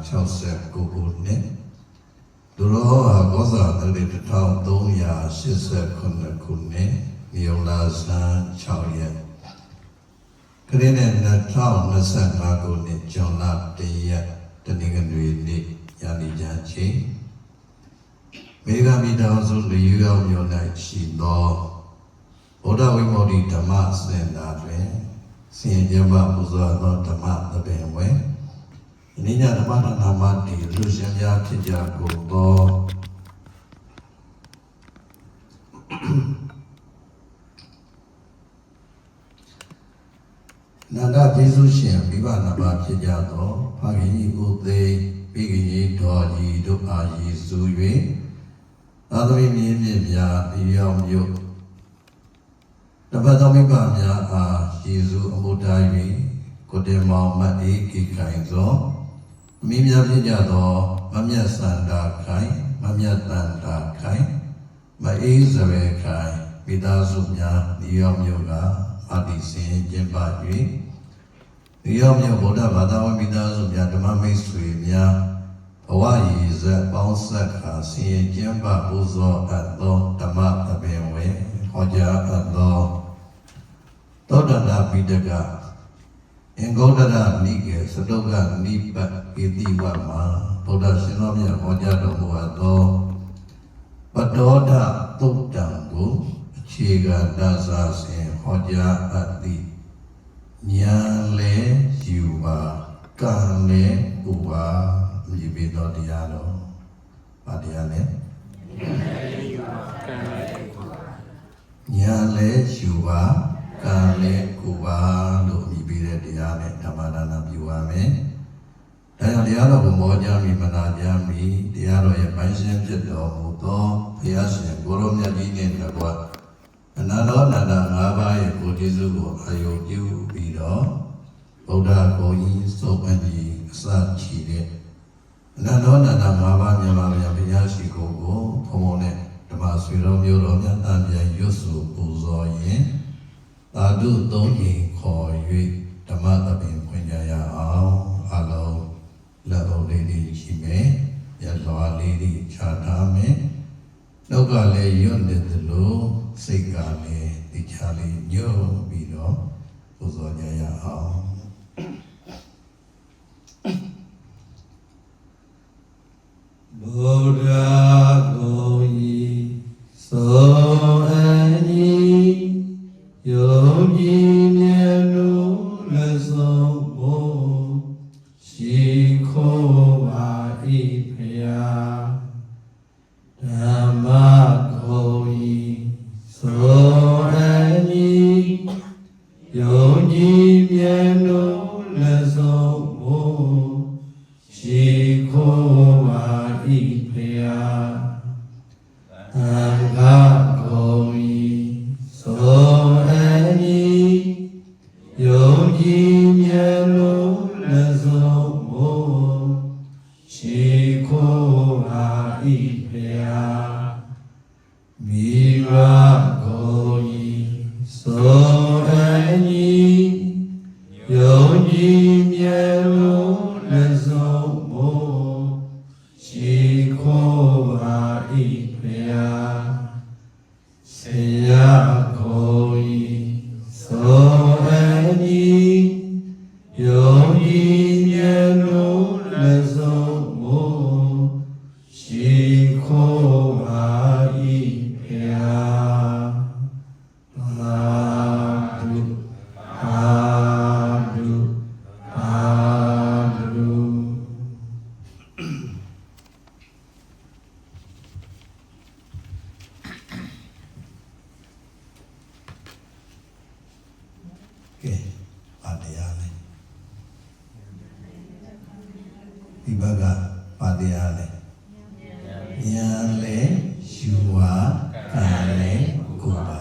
1969 ခုနှစ်ဒုရောဂောဇာတရီ1389 ခုနှစ်မြေုံလာဆန်း6ရက်ခရစ်နှစ်2025 ခုနှစ်ဇွန်လ1ရက်တနင်္ဂနွေနေ့ညနေချမ်းချိန်မေဃမိတော်စုလူရောက်မြို့၌ရှိသောဗုဒ္ဓဝိမု ക്തി ဓမ္မစင်တာတွင်ဆင်ញမပူဇော်သောဓမ္မသဘင်ဝဲအနိညာဓမ္မနာမတိလူရှင်များဖြစ်ကြကုန်သောနန္ဒကျေးဇူးရှင်မိဘနာမဖြစ်ကြသောဖခင်ကြီးကိုသိမိခင်ကြီးတော်ကြီးတို့အားရည်စူး၍သာသမီမြင်းမြင့်များဒီရောက်မြို့တပတ်သောမိဘများအားယေရှုအမှုတိုင်း၍ကိုတေမောင်မအေးကိခိုင်သောအမိများဖြစ်ကြသောမမြတ်စန္ဒာခိုင်မမြတ်တန်တာခိုင်မအေးစဝဲခိုင်မိသားစုများဒီရောက်မြို့ကအာတိစင်ကျင်းပ၍ဒီရောက်မြို့ဗုဒ္ဓဘာသာဝင်မိသားစုများဓမ္မမိတ်ဆွေများဘဝရည်စက်ပေါင်းဆက်ခါဆင်ရင်ကျင်းပပူဇော်အပ်သောဓမ္မသဘင်ဝဲဟောကြားအပ်သောသောတနာပိဋကအင်္ဂုတ္တရနိကေသတုကနိပတ်ဣတိဝမှာဗုဒ္ဓရှင်တော်မြတ်ဟောကြားတော်မူအပ်သောပတောဒသုတ်တံကိုအခြေခံဒါစာစဉ်ဟောကြားအပ်သည်ဉာဏ်လည်းယူပါကံလည်းပူပါမြည်ပြီးတော်တရားတော်ဗာတရားနဲ့ဉာဏ်လည်းယူပါကံလည်းပူပါဉာဏ်လည်းယူပါကံလည်းကိုပါလို့မြည်ပြီးတဲ့တရားနဲ့ဓမ္မဒါနပြုပါမယ်။ဒါကြောင့်တရားတော်ကိုမောကြမိမနာကြမိတရားတော်ရဲ့ပိုင်းရှင်ဖြစ်တော်မူသောဘုရားရှင်ကိုရောမြတ်ကြီးနဲ့တကွအနန္တောအနန္တ၅ပါးရဲ့ကိုယ်တည်စုကိုအာယုပြုပြီးတော့ဗုဒ္ဓကိုကြီးစုံမကြီးအစချီတဲ့အနန္တောအနန္တ၅ပါးမြန်မာဘုရားရှိခိုးကိုဘုံဘုံနဲ့ဓမ္မဆွေတော်မျိုးတော်မြတ်တန်ပြန်ရွတ်ဆိုပူဇော်ရင်သာဓုသုံးရင်ခေါ်၍ဓမ္မသဘင်ဖွင့်ကြရအောင်အလုံးလက်အုပ်လေးတွေရှိမယ်ရလွာလေးတွေခြားထားမယ်နှုတ်ကလည်းရွတ်နေသလိုစိတ်ကလည်းဒီချာလေးညှို့ပြီးတော့ပူဇော်ကြရအောင်ဗုဒ္ဓကိုဤသောအညီယုံကြည်မြတ်လို့လက်ဆုံးဖို့ရှိခိုးပါ၏ဖရာဓမ္မကိုဤသောအညီယုံကြည်မြတ်လို့လက်ဆုံးဖို့ရှိခိုးပါ၏ဖရာသံဃာကိုဤသောအညီယုံကြည်မြတ်လို့လက်ဆုံးဖို့ရှိခိုးပါ၏ဖရာမိဘကိုဤသောအညီယုံကြည်မြတ်လို့လက်ဆုံးဖို့ရှိခိုးပါ၏ဖရာဆရာကိုဤသောအညီယုံကြည်မြတ်လို့လက်ဆုံးဖို့ရှိခိုးပါ၏ဖရာသာဓုသာဓုသာဓုကဲပါတရားလေဒီဘက်ကပါတရားလေဉာဏ်လေယူပါကံလေကိုပါ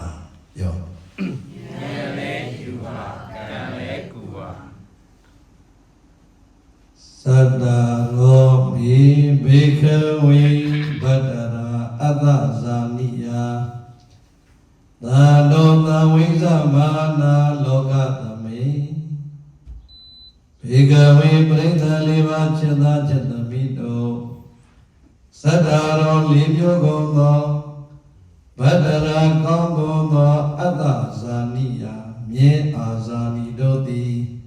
ပြောဉာဏ်လေယူပါကံလေကိုပါသတ္တရောပိဘေခဝေဗတ္တရာအတ္တဇာနိယသာလောသဝိဇမာနာလောကသမေဘေကဝေပရိသလေးပါจิตသားจิต Sadaro Limyogono Badara Kongono Atta Zaniya Mye Azani Doti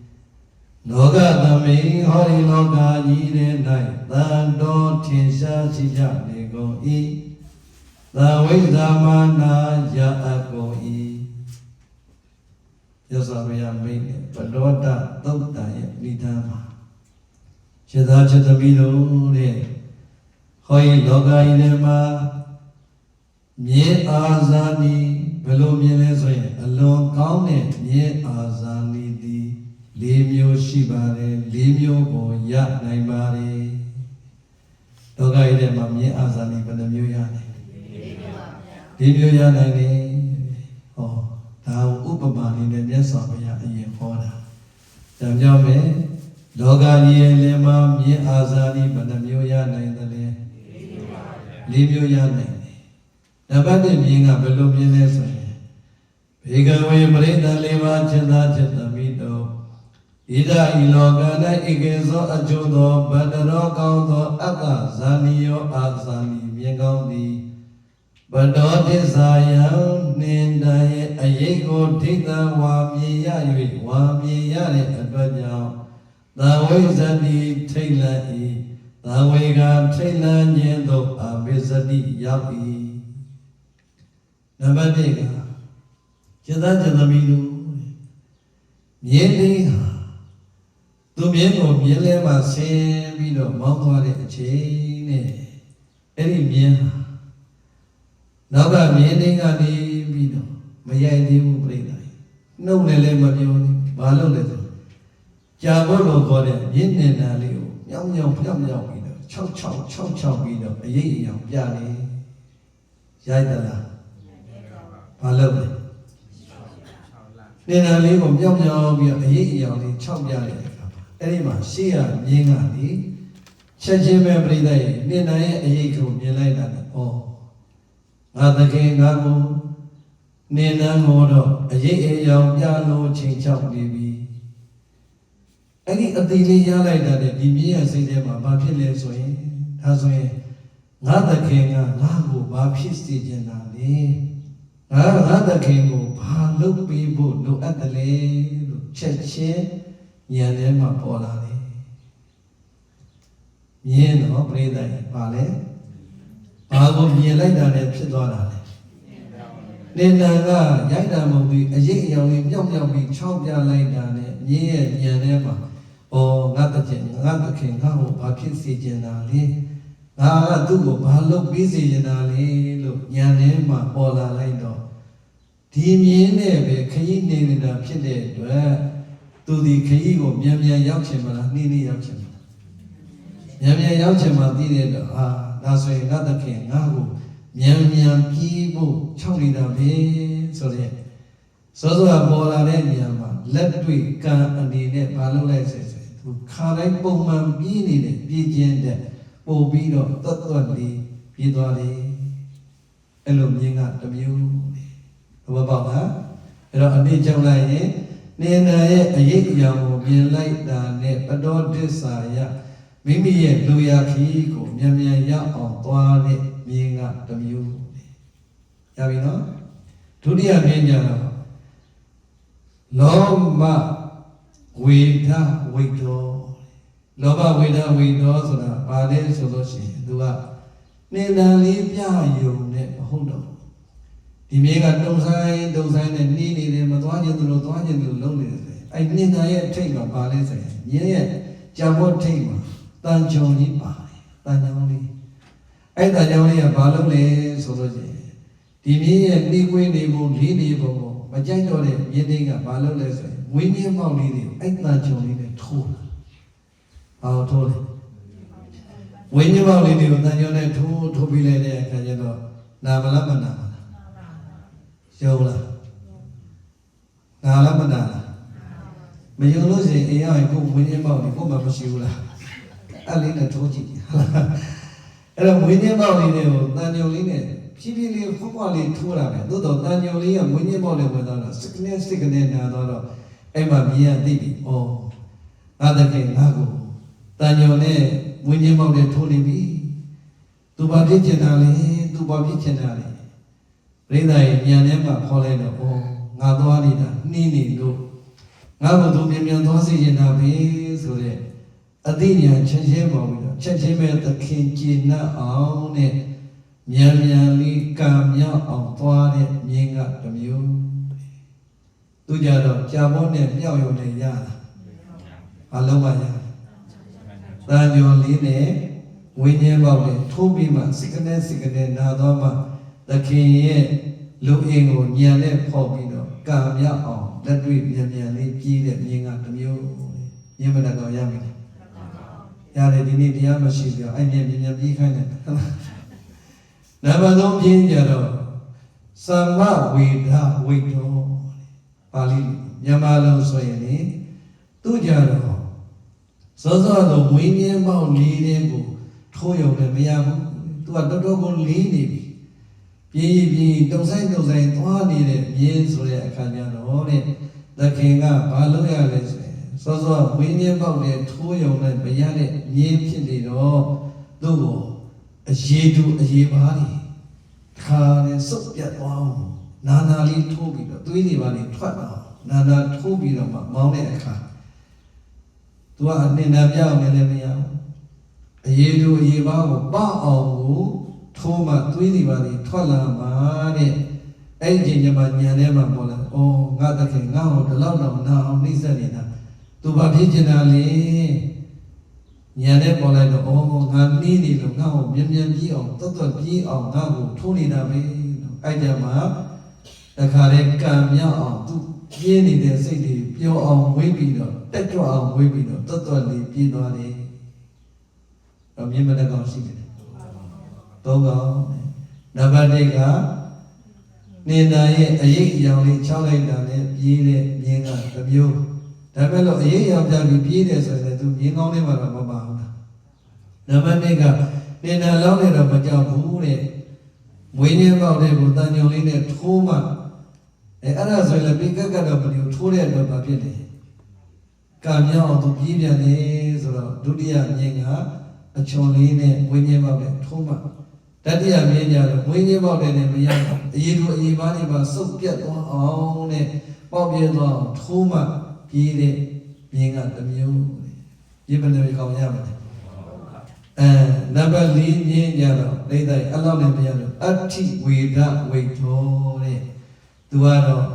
Loga Dami Hori Loga Yire Nai Tando Tinsha Sija Nego I Dawidamana Ya Ako I Yasavaya Mene Padota Tota Nidama Cheda Chetamino Ne Hoi Loga Inema Mye Azani Velo Mye Soye Alon Kaune Mye Azani Di Limyo Shibare Limyo Go Ya Naimare Loga Inema Mye Azani Panamyo Yane Limyo Ya Naine Oh Tao Upamani Ne Nyasavaya Ayen Hoda Jamjame Loga Yelema Mye Azani Panamyo Ya Naine Limyo Ya Naine Nabade Minga Belo Mine Soye Begawe Marina Leva Chenda Chetamito Ida Ilogana Igezo Ajodo Badaro Kaudo Atta Zaniyo Azani Miengaundi Badote Zayan Nindaye Ayeko Tita Wamiya Yui Wamiya Le Advanyao Dawe Zani Taylor E Dawe Ga Taylor Nyendo Abizadi Yapi Nabadega Cheda Chedamino Miendiha Tumiengo Mielema Sembido Maware Chene Eri Mieha Naga Miendinga Ni Bido Mayai Dimu Pridai No Nele Mabioni Balo Leto Jabolo Gode Yene Nalio Yam Yam Bido Chow Bido Aye Yam Yali Yaidala Balo Nena Ligo Yam Yam Aye Yali Chow Yali Erima Sia Yenga Ni Chachime Pridai Nena Ayeko Mielaida Oh Adake Gago Nena Modo Aye Yam Yalo Ching Chow Bibi Any Adili Yalaida Dimia Sidema Bapile Soy Tasoy Nada Kinga Lago Bapisti Jenali Nada Kingo Palo Bibu No Adale Cheche Yanema Polari Yeno Pridai Pale Pago Mielaida Pidora Nena Yaida Mobi Aye Yam Yami Chow Yalaida Yanema Oh, Nata King, how Papisti Generali. Ah, Dugo, Palo busy Generali, look, Yanema, Ola Lido. Timine, Kayin in the Pide, to the Kaigo, Yamia Yachima, Nini Yachima. Yamia Yachima did it, ah, that's why Nata King, Nago, Yamia Kibo, Chowida Bay, so there. So, Bola Yama, let we can and the Palo Lexes. Karai Bowman being it, Bijan, Bobido, Totally, Pidori, Elumina, the Mew. About her, a nature like Nena, a yam, be like that, adore desire. Mimi, Luya Kiko, Yamia Yam, Twani, being at the Mew. Yavino? To the Avenger, Long Ma. Wita Wito Loba Wida Wito Soda Pade Soloshi Dua Nena Libya you ne Hondo Dimega Dosai and Nini Matwajan to Lonely. I need I take a palace, yet Jabo Tama, Tanjoni Pai, Tanjoni. I Tanjoni a Balole Soloji. Dimi and Nique Nebo, Linibo, Majandole, Yeding a Balole. Winnie Maulidi, I not only the tool. How told it? Winnie Maulidi, Nanyone to be lady, Kajano, Namalama, Shola, Nalamana. May you lose it, I go Winnie Maulidi, go Mapashula. I lead a toji. And Winnie Maulidi, Nanyolini, Chili, Fumali, Tura, Dodo, Nanyoli, and Winnie Maulidi with us, sickness, Emma Mia Dibi, oh, other king Lago, Danione, Winnie Maulidi, Tony B. သူဘာဖြစ်ချင်တာလဲသူဘာဖြစ်ချင်တာလဲပြိဿရဲ့ဉာဏ်ထဲမှာခေါ်လိုက်တော့ဩငါသွားနေတာနှီးနေလို့ငါ့ကိုသူမြန်မြန်သွားစေချင်တာပဲဆိုတဲ့အသိဉာဏ်ချက်ချင်းပေါ်ပြီးတော့ချက်ချင်းပဲသခင်ကျင့်နှံ့အောင်နဲ့မြန်မြန်လေးကံမြောက်အောင်သွားတဲ့မြင်းကတစ်မျိုးသူကြတော့ကြာဖို့နဲ့မြောက်ရုံနဲ့ရတာအလုံးမရတန်ကျော်လေးနဲ့ဝိညာဉ်ပေါက်နဲ့ထိုးပြီးမှစိတ်ကနေနာသွားမှသခင်ရဲ့လူအင်းကိုညံနဲ့ဖောက်ပြီးတော့ကံမြောက်အောင်လက်တွေ့မြန်မြန်လေးကြီးတဲ့မြင်းကတစ်မျိုးမြင်းမတကောင်ရမယ်ရတယ်ဒီနေ့တရားမရှိကြအဲ့မြန်မြန်ပြီးခိုင်းတယ်နံပါတ်3ပြင်းကြတော့သမ္မဝေဒဝိတောပါဠိမြန်မာလိုဆိုရင်လေသူကြတော့စောစောတော့ဝိညာဉ်ပေါက်လေးတဲ့ကိုထိုးရုံနဲ့မရဘူးသူကတော်တော်ကိုလေးနေပြီပြေးတုံဆိုင်သွားနေတဲ့မြင်းဆိုတဲ့အခါကျတော့တဲ့သခင်ကဘာလုပ်ရလဲဆိုရင်စောစောဝိညာဉ်ပေါက်နဲ့ထိုးရုံနဲ့မရတဲ့မြင်းဖြစ်နေတော့သူ့ကိုအရေးတူအရေးပါးနေခါနဲ့စုပ်ပြတ်သွားအောင်နာလေးထိုးပြီးတော့သွေးတွေပါနေထွက်အောင်နာထိုးပြီးတော့မှမောင်းတဲ့အခါသူကအနှင်နာပြအောင်လည်းမရဘူးအရေးတူအရေးပါးကိုပအောင်ကိုထိုးမှသွေးတွေပါနေထွက်လာမှာတဲ့အဲ့ဒီညမှာညံထဲမှာပေါ်လာဩငါတခင်ငါ့ကိုဒီလောက်တော့နာအောင်နှိမ့်ဆက်နေတာသူဘာဖြစ်ချင်တာလဲညံနဲ့ပေါ်လိုက်တော့ဩငါနှီးနေလို့ငါ့ကိုမြန်ပြေးအောင်တော်ပြေးအောင်ငါ့ကိုထိုးနေတာပဲအဲ့ကြမှာတခါတည်းကံမြောက်အောင်သူပြင်းနေတဲ့စိတ်တွေပျော်အောင်ဝိပြီးတော့တက်ကြွအောင်ဝိပြီးတော့တော်လေးပြေးသွားတယ်တော့မြင်မတကောင်ရှိတယ်သုံးကောင်နံပါတ်1ကနေတာရဲ့အရေးအယောင်လေးချောက်လိုက်တာနဲ့ပြေးတဲ့မြင်းကတစ်မျိုးဒါပဲလို့အရေးအယောင်ပြပြီးပြေးတယ်ဆိုရင်သူမြင်းကောင်းလေးမှတော့မပါဘူးလားနံပါတ်2ကနေတာလောက်နေတော့မကြောက်ဘူးတဲ့မွေးညင်းပေါက်တဲ့ကိုတန်ညုံလေးနဲ့ထိုးမှအဲ့ဒါဆိုရင်လည်းပိကတ်ကတော့မလို့ထိုးတဲ့အတွက်ဘာဖြစ်လဲကံမြောက်အောင်သူပြေးပြန်တယ်ဆိုတော့ဒုတိယမြင်းကအချွန်လေးနဲ့မွေးညင်းပေါက်တဲ့ထိုးမှတတိယမြင်းကြတော့မွေးညင်းပေါက်တဲ့နဲ့မရဘူးအရေးတို့အရေးပါးတွေပါစုပ်ပြတ်သွားအောင်နဲ့ပေါက်ပြဲသွားအောင်ထိုးမှပြေးတဲ့မြင်းကတစ်မျိုးပြေးမနေကောင်းရမယ်နံပါတ်4မြင်းကြတော့ဒိဋ္ဌိအလောက်နဲ့မရလို့အဋ္ဌိဝေဒဝိထောတဲ့သူကတော့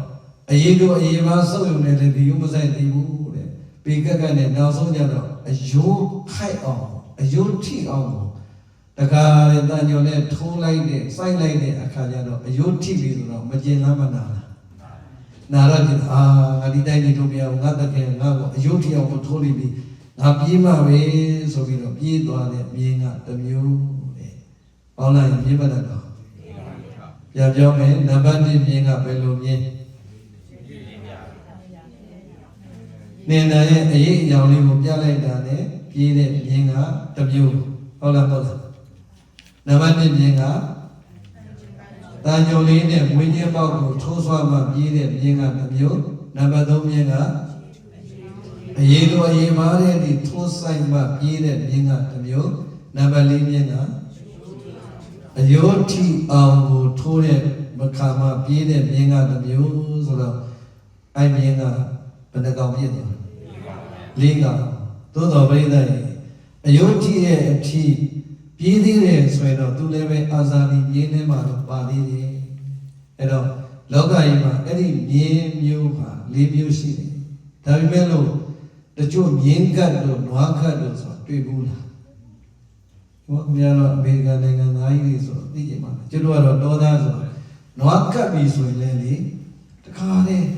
အရေးတို့အရေးပါစုပ်ရုံနဲ့လည်းဒီယုမဆိုင်သိဘူးတဲ့ပေကက်ကနဲ့နောက်ဆုံးကြတော့အယိုးခိုက်အောင်အယိုးထိအောင်တခါလေတန်ညော်နဲ့ထိုးလိုက်တဲ့စိုက်လိုက်တဲ့အခါကျတော့အယိုးထိပြီဆိုတော့မကျင်လားမနာလားနာရတဲ့ငါဒီတိုင်းနေလို့မရဘူးငါတကယ်ငါ့ကိုအယိုးထိအောင်ထိုးလိုက်ပြီငါပြေးမှပဲဆိုပြီးတော့ပြေးသွားတဲ့မြင်းကတစ်မျိုးတဲ့။ပေါင်းလိုက်မြင်းပတ်တော့ပြန်ပြောမယ်နံပါတ်1မြင်းကဘယ်လိုမြင်းနေတာရဲ့အရေးအကြောင်းလေးကိုပြလိုက်တာနဲ့ပြေးတဲ့မြင်းကတစ်မျိုးဟုတ်လားနံပါတ်2မြင်းကတန်ညိုလေးနဲ့ဝိညာဉ်ပေါက်ကိုထိုးဆွမှပြေးတဲ့မြင်းကတစ်မျိုးနံပါတ်3မြင်းကအရေးတို့အရေးမားတဲ့ဒီထိုးဆိုင်မှပြေးတဲ့မြင်းကတစ်မျိုးနံပါတ်4မြင်းကအယိုးထီအောင်ကိုထိုးတဲ့မခါမှပြေးတဲ့မြင်းကတစ်မျိုးဆိုတော့အဲ့မြင်းကဘယ်နှကောင်ပြည့်သွားလဲ4ကောင်သို့တော်ပြိဿရဲ့အယိုးထီရဲ့အထီပြေးသေးတယ်ဆိုရင်တော့သူလည်းပဲအာဇာနည်မြင်းထဲမှာတော့ပါသေးတယ်အဲ့တော့လောကကြီးမှာအဲ့ဒီမြင်းမျိုးဟာ4မျိုးရှိတယ်ဒါပေမဲ့လို့တချို့မြင်းကတ်တို့နွားကတ်တို့ဆိုတွေ့ဘူးလားဟောအများတော့အမေရိကန်နိုင်ငံသားကြီးတွေဆိုသိကြမှာကျွတ်တော့တောသားဆိုနွားကတ်ပြီဆိုရင်လည်းလေတခါတည်း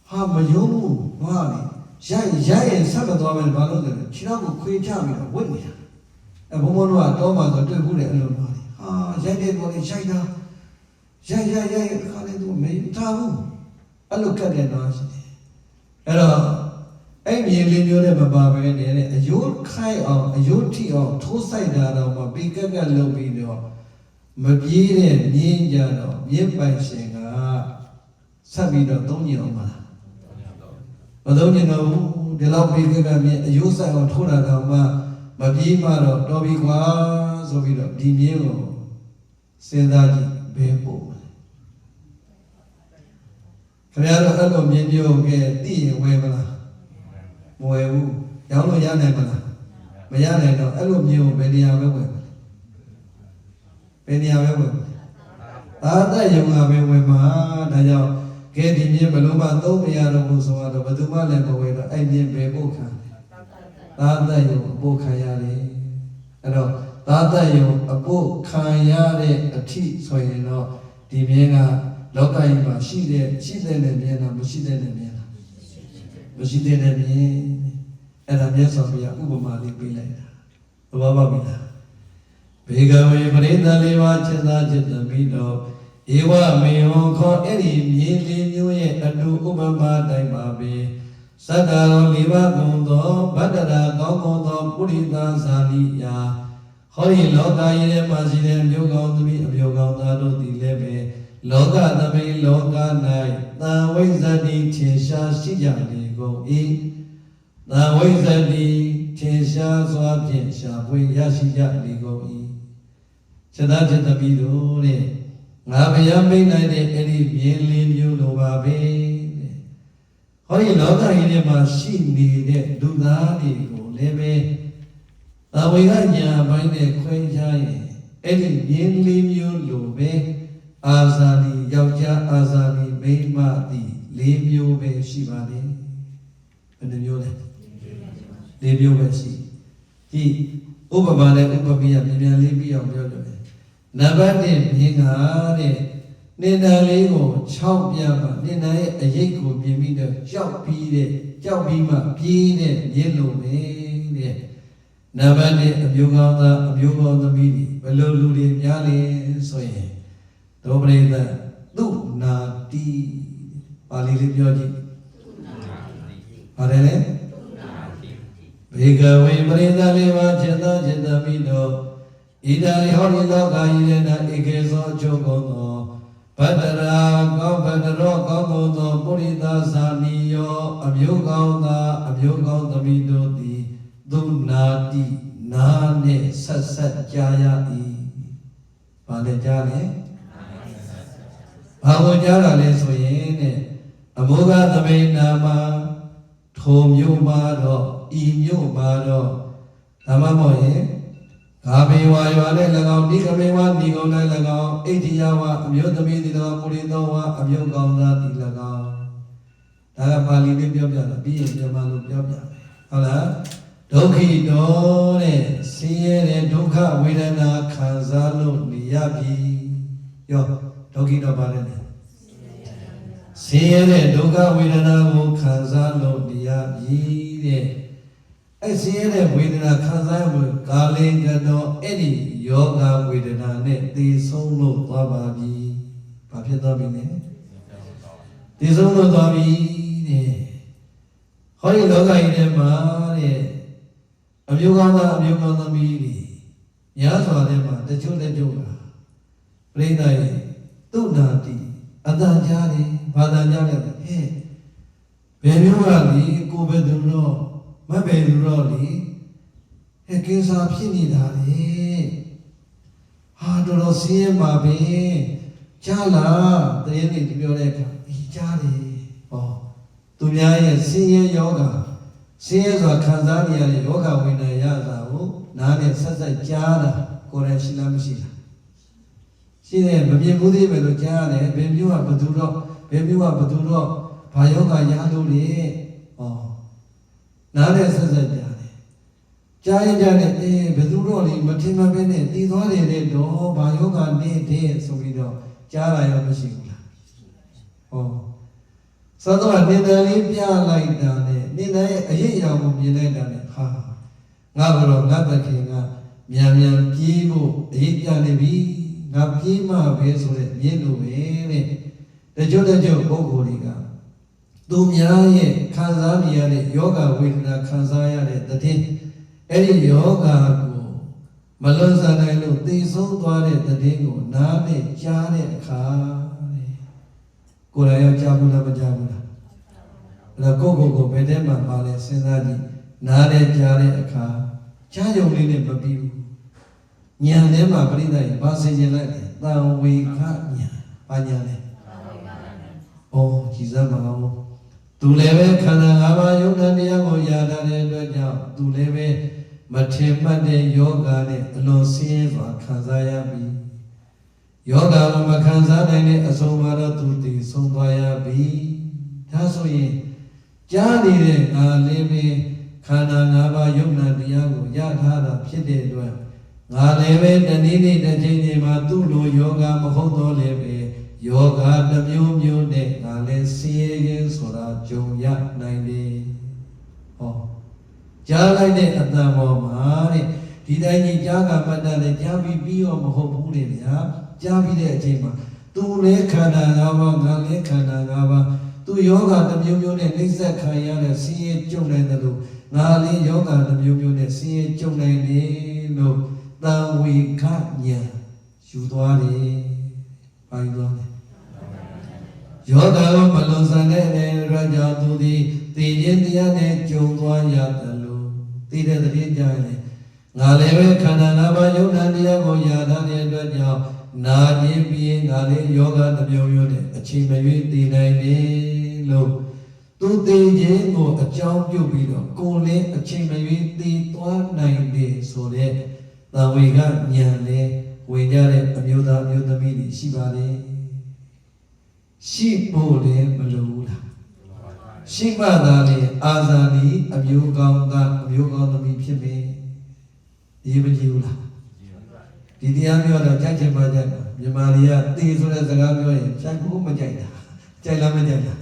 ဟာမယုံဘူးနွားလေရိုက်ရင်ဆက်မသွားမယ်ဘာလို့လဲခြေထောက်ကိုခွေချပြီးတော့ဝစ်နေတာဘုံဘုံတို့ကတော့မှဆိုတွေ့ဘူးလေအဲ့လိုနွားလေဟာရိုက်တဲ့ပေါ်လေရိုက်တာရိုက်တခါတည်းသူမထားဘူးအဲ့လိုကတ်တဲ့နွားရှိတယ်အဲ့တော့အဲ့မြင်လေးမျိုးနဲ့မပါဘဲနဲ့အယိုးခိုက်အောင်အယိုးထိအောင်ထိုးဆိုင်တာတော့မှပေကက်ကလုပ်ပြီးတော့မပြေးတဲ့မြင်းကြတော့မြင်းပိုင်ရှင်ကဆက်ပြီးတော့သုံးညအောင်ပါမသုံးညတော့ဒီလောက်ပေကက်ကမြင်းအယိုးဆိုင်အောင်ထိုးတာတော့မှမပြေးမှတော့တော်ပြီကွာ ဆိုပြီးတော့ဒီမြင်းကိုစဉ်းစားကြည့်ဘယ်ပို့ခင်ဗျားတို့အဲ့လိုမြင်းမျိုးကဲသိရင်ဝယ်မလားမဝယ်ဘူးရောင်းလို့ရနိုင်မလားမရနိုင်တော့အဲ့လိုမြင်းကိုဘယ်နေရာပဲဝယ်ဘယ်နေရာပဲဝယ်သာတယုံကပဲဝယ်မှာဒါကြောင့်ကဲဒီမြင်းဘလို့မှသုံးမရတော့ဘူးဆိုတော့ဘယ်သူမှလည်းမဝယ်တော့အဲ့မြင်းဘယ်ပို့ခံသာတယုံအပို့ခံရတယ်အဲ့တော့သာတယုံအပို့ခံရတဲ့အထိဆိုရင်တော့ဒီမြင်းကလောကကြီးမှာရှိတဲ့မြင်းလားမရှိတဲ့မြင်းလားမရှိတဲ့မြင်းအဲ့ဒါမြတ်စွာဘုရားဥပမာလေးပေးလိုက်တာသဘောပေါက်ပြီလားဘေကဝေပရိသလေးပါးจิตသာจิตသမီးတော်ဧဝမေဟောခေါ်အဲ့ဒီမြင်းလေးမျိုးရဲ့အတူဥပမာတိုင်းပါပဲသတ္တရောလေးပါးကုန်သောဗတ္တရာကောင်းသောပုရိသဇာတိယာဟောဒီလောကကြီးထဲမှာရှိတဲ့မျိုးကောင်းသမီးအမျိုးကောင်းသားတို့သည်လည်းပဲလောကသမိန်လောက၌သံဝိဇ္ဇတိထင်ရှားရှိကြလေကုန်၏သံဝိဇ္ဇတိထင်ရှားစွာဖြင့်ရှားပွေရရှိကြလေကုန်၏ခြေသားခြေသမီးတို့တဲ့ငါဘုရားမိတ်လိုက်တဲ့အဲ့ဒီမြင်းလေးမျိုးလိုပါပဲတဲ့ဟောဒီလောကကြီးထဲမှာရှိနေတဲ့လူသားတွေကိုလည်းပဲသံဝိဇ္ဇညာပိုင်းနဲ့ခွဲခြားရင်အဲ့ဒီမြင်းလေးမျိုးလိုပဲအာဇာတိယောက်ျားအာဇာတိမိန်းမသည်၄မျိုးပဲရှိပါလေဘယ်နှမျိုးလဲ၄မျိုးပဲရှိဒီဥပမာနဲ့ဥပပိယပြန်လေးပြီးအောင်ပြောကြတယ်နံပါတ်1မြင်တာတဲ့နေတန်လေးကို6ပြပါနေတန်ရဲ့အရိပ်ကိုပြင်ပြီးတော့ကြောက်ပြီးမှပြေးတဲ့မြင်လို့ပဲတဲ့နံပါတ်2အမျိုးကောင်းသားအမျိုးကောင်းသမီးဘယ်လိုလူတွေများလဲဆိုရင်ဒုပရိသသုနာတိပါဠိလေးပြောကြည့်ပါတယ်လေဘေကဝေပရိသလေးပါจิตသာจิตသမီးတို့ဣဒာရိဟောဒီလောကကြီးထဲ၌ဧကေသောအကျိုးကုန်သောဗတ္တရာကောင်းဗတ္တရောကောင်းသောပုရိသဇာနိယောအမျိုးကောင်းသာအမျိုးကောင်းသမီးတို့သည်သုနာတိနာနှင့်ဆက်ကြားရ၏ဘာလဲကြားလဲဘာကိုကြားတာလဲဆိုရင်တဲ့အမောဂသမိန်နာမှာထိုမျိုးမှာတော့ဤမျိုးမှာတော့ဓမ္မမောရင်ဂါဘေဝါရွာနဲ့၎င်းနိကမေဝနိဂုံနဲ့၎င်းဣတိယဝအမျိုးသမီးသည်၎င်းပုရိသောဝအမျိုးကောင်းသားသည်၎င်းဒါကပါဠိလေးပြောပြတာပြီးရင်မြန်မာလိုပြောပြမယ်ဟုတ်လားဒုက္ခိတောတဲ့ဆင်းရဲတဲ့ဒုက္ခဝေဒနာခံစားလို့နေရပြီယောဒုက္ခိတောပါတယ်လေဆင်းရဲတဲ့ဒုက္ခဝေဒနာကိုခံစားလို့နေရပြီတဲ့အဲ့ဆင်းရဲတဲ့ဝေဒနာခံစားရလို့ကာလင်ကတော့အဲ့ဒီယောဂဝေဒနာနဲ့သိဆုံးလို့သွားပါပြီ။ဘာဖြစ်သွားပြီလဲ။သိဆုံးလို့သွားပြီတဲ့။ဟောဒီလောကကြီးထဲမှာတဲ့အမျိုးကောင်းသားအမျိုးကောင်းသမီးတွေများစွာထဲမှာတချို့ကပြိဿရဲ့သုနာတိအတန်ကြားတယ်ဘာသာကြားတယ်ဟဲ့ဘယ်မျိုးကလေကိုပဲသူတော့မပဲသူတော့လေဟဲ့ကိစ္စဖြစ်နေတာလေဟာတော်ဆင်းရဲမှာပဲကြားလားတရင်နေပြောတဲ့အခါဒီကြားတယ်ဟောသူများရဲ့ဆင်းရဲယောဂဆင်းရဲစွာခံစားနေရတဲ့ယောဂဝိညာဉ်ရတာကိုနားနဲ့ဆက်ကြားတာကိုယ်တိုင်ရှိလားမရှိလားရှိတယ်မမြင်ဘူးသေးပဲလို့ကြားရတယ်ဘယ်မျိုးကဘသူတော့ဘာယောဂရလို့လေဟောနားနဲ့ဆက်ကြားတယ်ကြားရင်ကြားနဲ့ဘယ်သူတော့လေမထင်မှပဲနဲ့တည်သွားတယ်လေတော့ဘာယောဂနေတဲ့ဆိုပြီးတော့ကြားလာရောမရှိဘူးလားဟောသောတော့နေတယ်လေးပြလိုက်တာနဲ့နေတယ်ရဲ့အရေးအရာကိုမြင်လိုက်တာနဲ့ဟာငါကတော့ငါတခင်ကမြန်ပြေးဖို့အရေးပြနေပြီငါပြေးမှပဲဆိုတဲ့မြင်လို့ပဲတဲ့တချို့ပုဂ္ဂိုလ်တွေကသူများရဲ့ခံစားနေရတဲ့ယောဂဝေဒနာခံစားရတဲ့တည်အဲ့ဒီယောဂကိုမလွန်ဆန်နိုင်လို့သိဆုံးသွားတဲ့တည်ကိုနားနဲ့ကြားတဲ့အခါတဲ့ကိုယ်တိုင်ကြားဘူးလားမကြားဘူးလားအဲ့တော့ကိုယ်ဘယ်ထဲမှာပါလဲစဉ်းစားကြည့်နားနဲ့ကြားတဲ့အခါကြားရုံလေးနဲ့မပြီးဘူး ညာထဲမှာပြိဿရင်ဘာစေခြင်းလိုက်လဲတံဝေခညာဘာညာလဲဩကြည်စမ်းပါဦးသူလည်းပဲခန္ဓာ၅ပါးယုံနာတရားကိုရတာတဲ့အတွက်ကြောင့်သူလည်းပဲမထင်မှတ်တဲ့ယောဂနဲ့အလွန်ဆင်းရဲစွာခံစားရပြီယောဂကိုမခံစားနိုင်တဲ့အဆုံးမှာတော့သူတည်ဆုံးသွားရပြီဒါဆိုရင်ကြားနေတဲ့ငါလေးပဲခန္ဓာ၅ပါးယုံနာတရားကိုရထားတာဖြစ်တဲ့အတွက်ငါလည်းပဲတနေ့နေ့တစ်ချိန်ချိန်မှာသူ့လိုယောဂမဟုတ်တော့လည်းပဲယောဂတစ်မျိုးမျိုးနဲ့ငါလည်းဆင်းရဲခြင်းဆိုတာကြုံရနိုင်တယ်ဟောကြားလိုက်တဲ့အတန်ပေါ်မှာတဲ့ဒီတိုင်းကြီးကြားကပတ်တာလည်းကြားပြီးတော့မဟုတ်ဘူးလေဗျာကြားပြီးတဲ့အချိန်မှာသူလည်းခန္ဓာ၅ပါးငါလည်းခန္ဓာ၅ပါးသူယောဂတစ်မျိုးမျိုးနဲ့နှိစ္စခံရတဲ့ဆင်းရဲကြုံနိုင်တယ်လို့ငါလည်းယောဂတစ်မျိုးမျိုးနဲ့ဆင်းရဲကြုံနိုင်တယ်လို့တံဝေခညာယူသွားတယ်။ဘာယူသွားလဲ။ယောဂကိုမလွန်ဆန်တဲ့ရကြောင့်သူသည်တည်ခြင်းတရားနဲ့ကြုံသွားရတယ်လို့သိတဲ့တည်းကြရင်ငါလည်းပဲခန္ဓာ၅ပါးယုံနာတရားကိုရတာတဲ့အတွက်ကြောင့်နာခြင်းပြီးငါလည်းယောဂတစ်မျိုးမျိုးနဲ့အချိန်မရွေးတည်နိုင်တယ်လို့သူတည်ခြင်းကိုအကြောင်းပြုပြီးတော့ကိုယ်လည်းအချိန်မရွေးတည်သွားနိုင်တယ်ဆိုတဲ့သံဝေကဉာဏ်နဲ့ဝင်ကြတဲ့အမျိုးသားမျိုးသမီးတွေရှိပါတယ်ရှိဖို့လည်းမလိုဘူးလားရှိမှသာလေအာဇာနည်အမျိုးကောင်းသားအမျိုးကောင်းသမီးဖြစ်မယ်ရေးမကြည့်ဘူးလားဒီတရားပြောတော့ကြိုက်ချင်ပါကြတယ်မြန်မာတွေကတေဆိုတဲ့စကားပြောရင်ကြိုက်ဖို့မကြိုက်တာကြိုက်လားမကြိုက်လား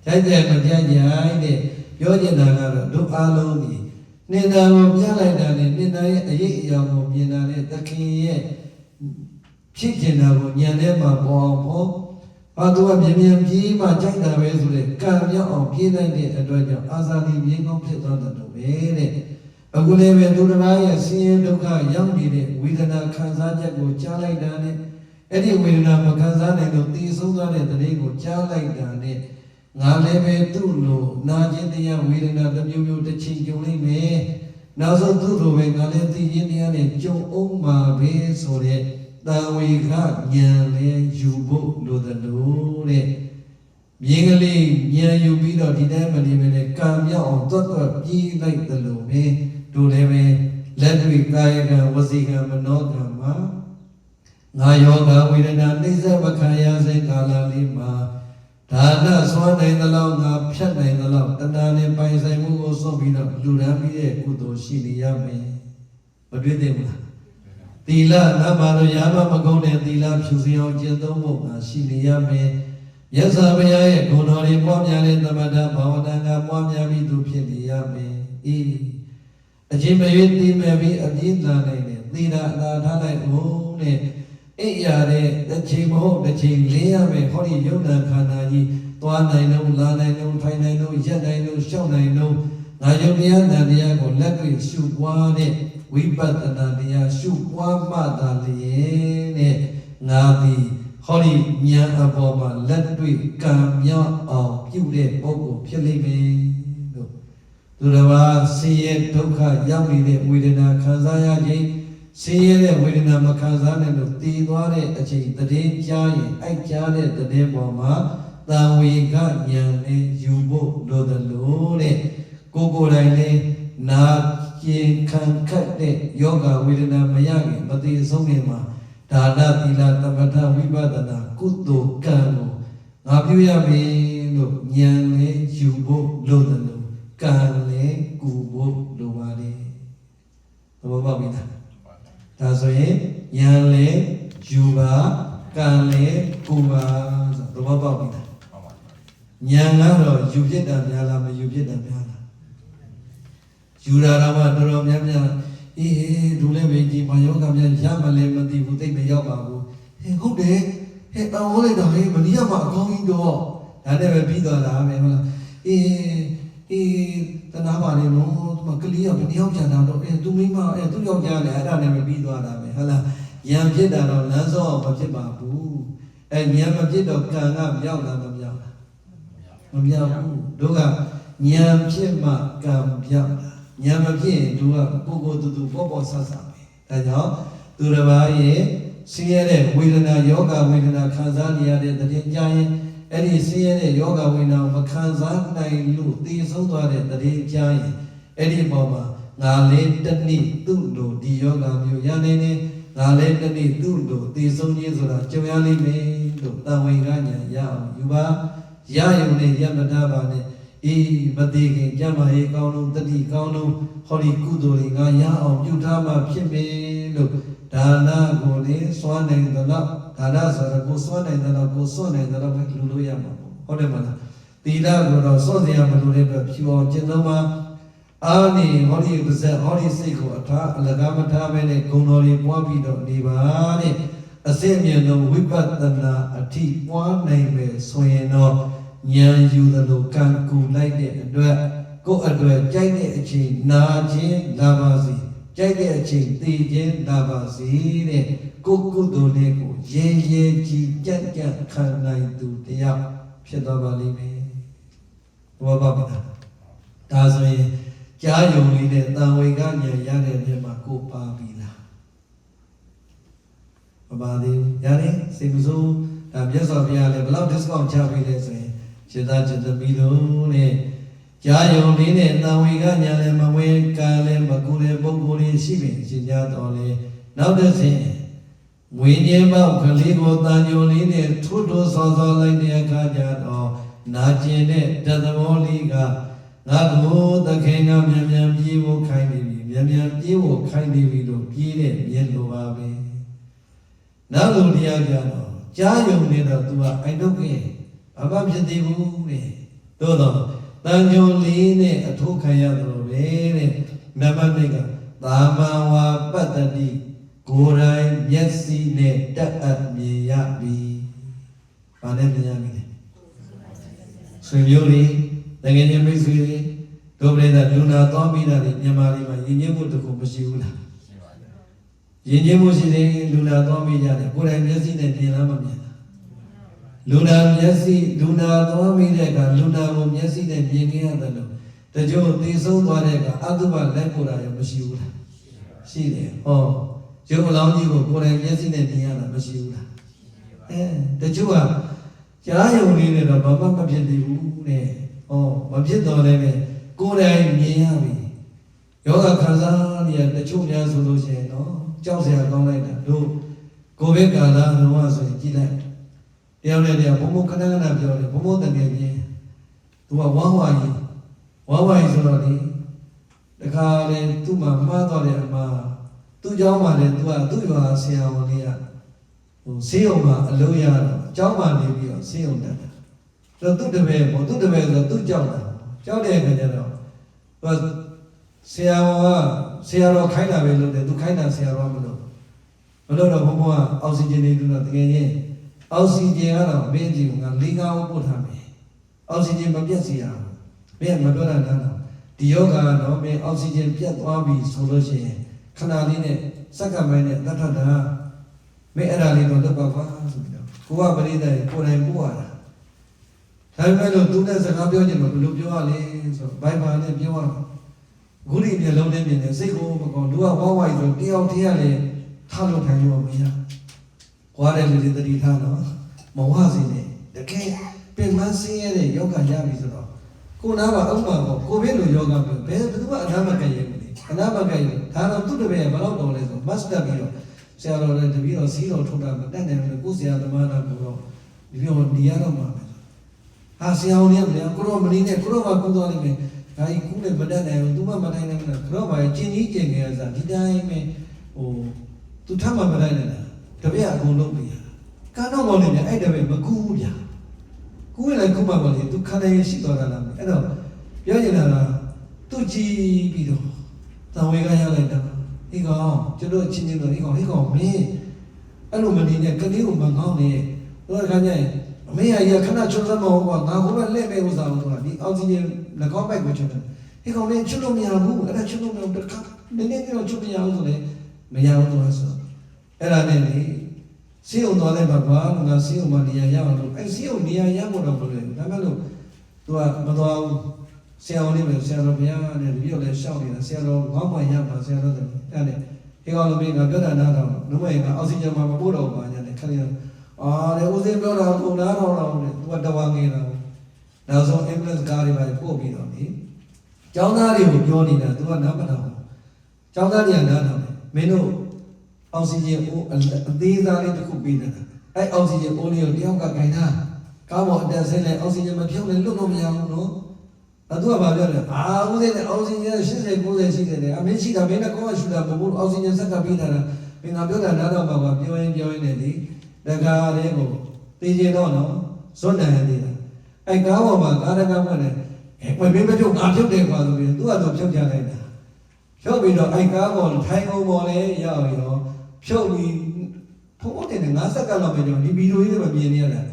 ကြိုက်တယ်မကြိုက်ကြတဲ့ပြောချင်တာကတော့ဒုအားလုံးဒီနေတာကိုပြလိုက်တာနဲ့နေတာရဲ့အရေးအယောင်ကိုမြင်တာနဲ့သခင်ရဲ့ဖြစ်ကျင်တာကိုညံထဲမှာပေါ်အောင်ဖို့ဘာသူကမြင်ပြေးမှကြိုက်တာပဲဆိုတဲ့ကံမြောက်အောင်ပြေးနိုင်တဲ့အတွက်ကြောင့်အာဇာနည်မြေကောင်းဖြစ်သွားတယ်လို့ပဲတဲ့အခုလည်းပဲသူတစ်ပါးရဲ့ဆင်းရဲဒုက္ခရောက်နေတဲ့ဝေဒနာခံစားချက်ကိုကြားလိုက်တာနဲ့အဲ့ဒီဝေဒနာမခံစားနိုင်လို့တည်ဆုံးသွားတဲ့တရေကိုကြားလိုက်တာနဲ့ငါလည်းပဲသူ့လိုနာခြင်းတရားဝေဒနာတစ်မျိုးမျိုးတစ်ချိန်ကြုံလိမ့်မယ်နောက်ဆုံးသူ့လိုပဲငါလည်းသိခြင်းတရားနဲ့ကြုံအောင်မှာပဲဆိုတဲ့တံဝေခဉာဏ်လည်းယူဖို့လိုတယ်လို့တဲ့မြင်ကလေးဉာဏ်ယူပြီးတော့ဒီတိုင်းမနေပဲနဲ့ကံမြောက်အောင်တွတ်တွတ်ပြေးလိုက်တယ်လို့ပဲတို့လည်းပဲလက်တွေ့ကာယကံဝစီကံမနောကံမှာငါယောဂဝေဒနာနှိစ္စမခံရစေကာလလေးမှာဒါနစွမ်းနိုင်သလောက်ငါဖြတ်နိုင်သလောက်တဏှာနဲ့ပိုင်ဆိုင်မှုကိုစွန့်ပြီးတော့လူရန်ပြီးတဲ့ကုသိုလ်ရှိနေရမယ်မတွေ့သေးဘူးလားသီလနာမလို့ရမမကုန်တဲ့သီလဖြူစင်အောင်ကျင့်သုံးဖို့ငါရှိနေရမယ်မြတ်စွာဘုရားရဲ့ဂုဏ်တော်တွေပွားများတဲ့သမထဘာဝနာကပွားများပြီးသူဖြစ်နေရမယ်အေးအချင်းမရွေးသိမဲ့ပြီးအပြင်းလာနိုင်တယ်သီလအသာထားလိုက်ဖို့တဲ့အိပ်ရတဲ့တစ်ချိန်မဟုတ်တစ်ချိန်လေးရမယ်ဟောဒီယုံနာခန္ဓာကြီးသွားနိုင်လို့လာနိုင်လို့ထိုင်နိုင်လို့ရက်နိုင်လို့ရှောက်နိုင်လို့ငါယုံတရားတန်တရားကိုလက်တွေ့ရှုပွားတဲ့ဝိပဿနာတရားရှုပွားမှသာလျင်တဲ့ငါသည်ဟောဒီဉာဏ်အပေါ်မှာလက်တွေ့ကံမြောက်အောင်ပြုတဲ့ပုဂ္ဂိုလ်ဖြစ်လိမ့်မယ်လို့သူတော်ဘာဆင်းရဲဒုက္ခရောက်နေတဲ့ဝေဒနာခံစားရခြင်းဆင်းရဲတဲ့ဝေဒနာမခံစားနိုင်လို့တည်သွားတဲ့အချိန်တည်ကြားရင်အိုက်ကြားတဲ့တည်ပေါ်မှာတံဝေကဉာဏ်နဲ့ယူဖို့လိုတယ်လို့တဲ့ကိုယ်တိုင်လေးနာကျင်ခံခတ်တဲ့ယောဂဝေဒနာမရခင်မတည်ဆုံးခင်မှာဒါနသီလသမထဝိပဿနာကုသိုလ်ကံကိုငါပြုရမယ်လို့ဉာဏ်နဲ့ယူဖို့လိုတယ်လို့ကံနဲ့ကူဖို့လိုပါလေသဘောပေါက်ပြီလားဒါဆိုရင်ဉာဏ်လည်းယူပါကံလည်းကူပါဆိုသဘောပေါက်ပြီလားဉာဏ်ကတော့ယူဖြစ်တာများလားမယူဖြစ်တာများလားယူတာတော့တော်တော်များများအေးဒူလည်းပဲဒီမယောဂများရမလဲမသိဘူးသိမရောက်ပါဘူးဟဲ့ဟုတ်တယ်ဟဲ့တောင်းလိုက်တာဟဲ့မနီးရမှာအကောင်းကြီးတော့ဒါနဲ့ပဲပြီးသွားတာပဲဟုတ်လားအေးတနာပါလေနော်သူမကလေးကဘယ်နှယောက်ကြတာတော့သူမိမသူယောက်ျားလည်းအဲ့ဒါနဲ့ပဲပြီးသွားတာပဲဟုတ်လားဉာဏ်ဖြစ်တာတော့လမ်းစောမဖြစ်ပါဘူးဉာဏ်မဖြစ်တော့ကံကမြောက်လားမမြောက်လားမမြောက်ဘူးတို့ကဉာဏ်ဖြစ်မှကံမြောက်ဉာဏ်မဖြစ်ရင်သူကကိုယ်တူတူပေါ့ပေါ့ဆဆပဲ ဒါကြောင့်သူတစ်ပါးရဲ့ဆင်းရဲတဲ့ဝေဒနာယောဂဝေဒနာခံစားနေရတဲ့တည်ကြရင်အဲ့ဒီဆင်းရဲတဲ့ယောဂဝေဒနာမခံစားနိုင်လို့သိဆုံးသွားတဲ့တည်ကြရင်အဲ့ဒီပုံမှာငါလေးတနည်းသူ့လိုဒီယောဂမျိုးရနေနေငါလေးတနည်းသူ့လိုသိဆုံးခြင်းဆိုတာကြုံရလိမ့်မယ်လို့တန်ဝေကညာရအောင်ယူပါရရုံနဲ့ရမတာပါနဲ့အေးမသေးခင်ကြမ်းမာရေးကောင်းလုံးတတိကောင်းလုံးဟောဒီကုသိုလ်တွေငါရအောင်ပြုထားမှဖြစ်မယ်လို့ဒါနကိုလေစွမ်းနိုင်သလောက်ဒါနဆိုတော့ကိုစွမ်းနိုင်သလောက်ကိုစွန့်နိုင်သလောက်ပဲလူလို့ရမှာပေါ့ဟုတ်တယ်မလားသီလကိုတော့စွန့်စရာမလိုတဲ့အတွက်ဖြူအောင်ကျင့်သုံးပါအာနိဟောဒီပါဇက်ဟောဒီစိတ်ကိုအထာအလကားမထားပဲနဲ့ဂုဏ်တော်တွေပွားပြီးတော့နေပါတဲ့အစစ်မြတ်လုံးဝိပဿနာအထိပွားနိုင်ပဲဆိုရင်တော့ဉာဏ်ယူသလိုကံကူလိုက်တဲ့အတွက်ကိုယ်အတွက်ကြိုက်တဲ့အချိန်နာခြင်းလာပါစေကြိုက်တဲ့အချိန်သိခြင်းလာပါစေတဲ့ကိုကုသိုလ်လေးကိုရေရေကြီးကြက်ကြက်ခံနိုင်သူတရားဖြစ်သွားပါလိမ့်မယ်ဘောပါပါဒါဆိုရင်ကြားယုံလေးနဲ့တန်ဝေကဉာဏ်ရတဲ့နေရာမှာကိုပါပြီလားမပါသေးဘူးရတယ်စိတ်မဆိုးဒါမြတ်စွာဘုရားလည်းဘယ်လောက် discount ချပေးလဲဆိုရင်စေတจิตပြီးလို့တဲ့ကြားယုံလေးနဲ့တန်ဝေကဉာဏ်လည်းမဝေကံလည်းမကူတဲ့ပုဂ္ဂိုလ်တွေရှိပြီရှင်းကြတော်လေနောက်တစ်ဆင့်ဝိညာဉ်ပေါက်ကလေးကိုတန်ယုံလေးနဲ့ထွတ်ထွတ်ဆော်ဆော်လိုက်တဲ့အခါကျတော့နာကျင်တဲ့တသဘောလေးကငါကိုသခင်ကမြန်မြန်ပြေးဖို့ခိုင်းနေပြီမြန်မြန်ပြေးဖို့ခိုင်းနေပြီလို့ပြေးတဲ့မြင်လိုပါပဲနောက်လူတရားကြတော့ကြားယုံနေတော့ तू ကအိုက်တော့ကဲဘာမှဖြစ်သေးဘူးတဲ့သို့တော့တန်ညုံလေးနဲ့အထုခံရသလိုပဲတဲ့နံပါတ်2ကသာမန်ဝါပတ္တတိကိုယ်တိုင်မျက်စိနဲ့တက်အပ်မြင်ရပြီဘာနဲ့မြင်ရပြီလဲဆွေမျိုးလေးတကယ်ချင်းမိတ်ဆွေတွေဒုပရိသလူနာသွားပြီးတာမြန်မာပြည်မှာယဉ်ကျေးမှုတခုမရှိဘူးလားယဉ်ကျေးမှုရှိတယ်လူနာသွားပြီးကြတယ်ကိုယ်တိုင်မျက်စိနဲ့မြင်လားမမြင်လားလူနာမျက်စိလူနာသွားပြီးတဲ့အခါလူနာကိုမျက်စိနဲ့မြင်ခဲ့ရတယ်လို့တချို့သိဆုံးသွားတဲ့အခါအတုပလက်ပေါ်တာရောမရှိဘူးလားရှိတယ်ဟောရုပ်အလောင်းကြီးကိုကိုယ်တိုင်မျက်စိနဲ့မြင်ရတာမရှိဘူးလားတချို့ကကြားယုံလေးနဲ့တော့ဘာမှမဖြစ်သေးဘူးတဲ့ဟောမဖြစ်တော့လည်းပဲကိုယ်တိုင်မြင်ရပြီယောဂခံစားနေရတချို့များဆိုလို့ရှိရင်တော့ကြောက်စရာကောင်းလိုက်တာတို့ကိုဗစ်ကာလတော့ဆိုရင်ကြည့်လိုက်တယောက်နဲ့တယောက်ဘုံဘုံခဏခဏပြောတယ်ဘုံဘုံတကယ်ကြီးသူကဝမ်းဝါကြီးဆိုတော့ဒီတခါလေသူ့မှာမှားတော့တဲ့အမှားသူ့เจ้าမှာလေသူကသူ့ရွာဆရာဝန်လေးကဆေးရုံမှာအလုပ်ရတော့เจ้าမှာနေပြီးတော့ဆေးရုံတက်တယ်တော့သူ့တပည့်ဆိုသူ့ကြောက်တဲ့အခါကျတော့သူကဆရာတော်ခိုင်းတာပဲလုပ်တယ်သူခိုင်းတာဆရာတော်မလုပ်တော့ဘုံဘုံကအောက်ဆီဂျင်တွေတူတော့တကယ်ကြီးအောက်ဆီဂျင်ကတော့မင်းကြီးက၄-၅ဦးပို့ထားမယ်အောက်ဆီဂျင်မပြတ်စီရဘူးမင်းမပြောတာလားဒီယောဂကတော့မင်းအောက်ဆီဂျင်ပြတ်သွားပြီဆိုလို့ရှိရင်ခဏလေးနဲ့စက္ကန့်ပိုင်းနဲ့တတ်ထတာမင်းအဲ့ဒါလေးတော့လုပ်ပါကွာဆိုပြီးတော့ကိုကပရိသတ်ကိုယ်တိုင်ပို့ရတာဒါပေမဲ့လို့သူနဲ့စကားပြောချင်တော့ဘယ်လိုပြောရလဲဆိုတော့ဘိုင်ဘာနဲ့ပြောရမှာဂုဏ်မျိုးလုံးနဲ့မြင်တယ်စိတ်ကိုမကောင်းလူကဝါဝါဆိုတယောက်တည်းရလေထားလို့ထိုင်လို့မရကွာတဲ့လူတွေတတိထားတော့မဝစီနဲ့တကယ်ပင်မဆင်းရဲတဲ့ယောဂရပြီဆိုတော့ကိုနာပါအောက်မှာပေါ့ကိုဗစ်လိုယောဂမျိုးဘယ်သူမှအနာမကဲ့ရဲ့ဘူးလေအနာမကဲ့ရဲ့ဒါတော့သူ့တပည့်ဘယ်တော့တော်လဲဆိုမတ်တက်ပြီးတော့ဆရာတော်လည်းတပည့်တော်စီးတော်ထုတ်တာမတတ်နိုင်ဘူးကိုဆရာသမားတော်ကတော့ဒီလိုနေရတော့မှာဟာဆရာဝန်ကြီးကကိုရောမနေနဲ့ကိုရောကကုသွားလိမ့်မယ်ဒါကြီးကုလည်းမတတ်နိုင်ဘူးသူမှမနိုင်နိုင်ဘူးကိုရောပါချင်းကြီးကျင်နေရစားဒီတိုင်းပဲသူထပ်မှမနိုင်နိုင်တာတပည့်အကုန်လုံးပြရကတော့မော်နေတယ်အဲ့တပည့်မကူဘူးဗျာကူးလည်းကူးမှမလေးသူခန္ဓာရရှိသွားတာလားအဲ့တော့ပြောနေတာကသူကြည်ပြီးတော့တန်ဝေကရောက်လိုက်တာဒီကောင်ကျွန်တော်ချင်းချင်းတော့ဒီကောင်မင်းအဲ့လိုမနေနဲ့ကလေးကိုမကောင်းနေတော့ခါကျရင်အမေရခဏချွတ်သမောကွာငါဟိုဘက်လက်ပဲဥစားလို့ဆိုတာဒီအောက်ဆီဂျင်နှကောင်းပိုက်ကိုချွတ်တယ်ဒီကောင်လည်းချွတ်လို့မရဘူးအဲ့ဒါချွတ်လို့မရဘူးတခါနည်းနည်းတော့ချွတ်မရဘူးဆိုလေမရဘူးတော့ဆိုအဲ့ဒါနဲ့လေစီးုံသွားလိုက်ပါကွာငါစီးုံမှာနေရာရအောင်လို့အဲ့စီးုံနေရာရဖို့တော့ဘယ်လိုလဲဒါမှမဟုတ်သူကမသွားဘူးဆရာဝန်လေးပဲဆရာတော်ဘုရားနဲ့ပြီးတော့လည်းရှောက်နေတာဆရာတော်ငေါ့မှရပါဆရာတော်တယ်အဲ့ဒါနဲ့ ဟေကောင်လိုမျိုးငါပြောတာနားထောင်လို့မဟုတ်ရင်ငါအောက်ဆီဂျင်မှာမပို့တော့ပါညာနဲ့ခဏလေးလေဦးစင်းပြောတာကိုနားထောင်တော့တယ်သူကတဝါငယ်တာနောက်ဆုံး ambulance ကားတွေပါပို့ပြီးတော့လေကျောင်းသားတွေကိုပြောနေတာသူကနားမထောင်ကျောင်းသားတွေကနားထောင်တယ်မင်းတို့အောက်ဆီဂျင်အိုးအသေးစားလေးတစ်ခုပေးတယ်အဲ့အောက်ဆီဂျင်အိုးလေးကိုတယောက်ကခိုင်တာကားပေါ်အတက်ဆင်းလဲအောက်ဆီဂျင်မဖြုတ်လဲလွတ်လို့မရဘူးနော်အဲ့သူကဘာပြောလဲဦးစင်းနဲ့အောက်ဆီဂျင်80 90ရှိတယ်အမင်းရှိတာမင်းကကောရှူတာမဟုတ်ဘူးအောက်ဆီဂျင်ဆက်ကပေးတာမင်းကပြောတာနားတော့မှာပြောရင်နဲ့လေတကားလေးကိုသိချင်တော့နော်ဇွတ်တယ်နေတာအဲ့ကားပေါ်မှာကားတကားမှလည်းဝင်မဖြုတ်ငါဖြုတ်တယ်ကွာဆိုပြီးသူကတော့ဖြုတ်ကြလိုက်တာဖြုတ်ပြီးတော့အဲ့ကားပေါ်ထိုင်ကုန်ပေါ်လဲရောက်ပြီးတော့ဖြုတ်ပြီးဖုန်းတင်50စက္ကန့်လောက်ပဲကျွန်တော်ဒီဗီဒီယိုလေးတွေမြင်နေရတယ်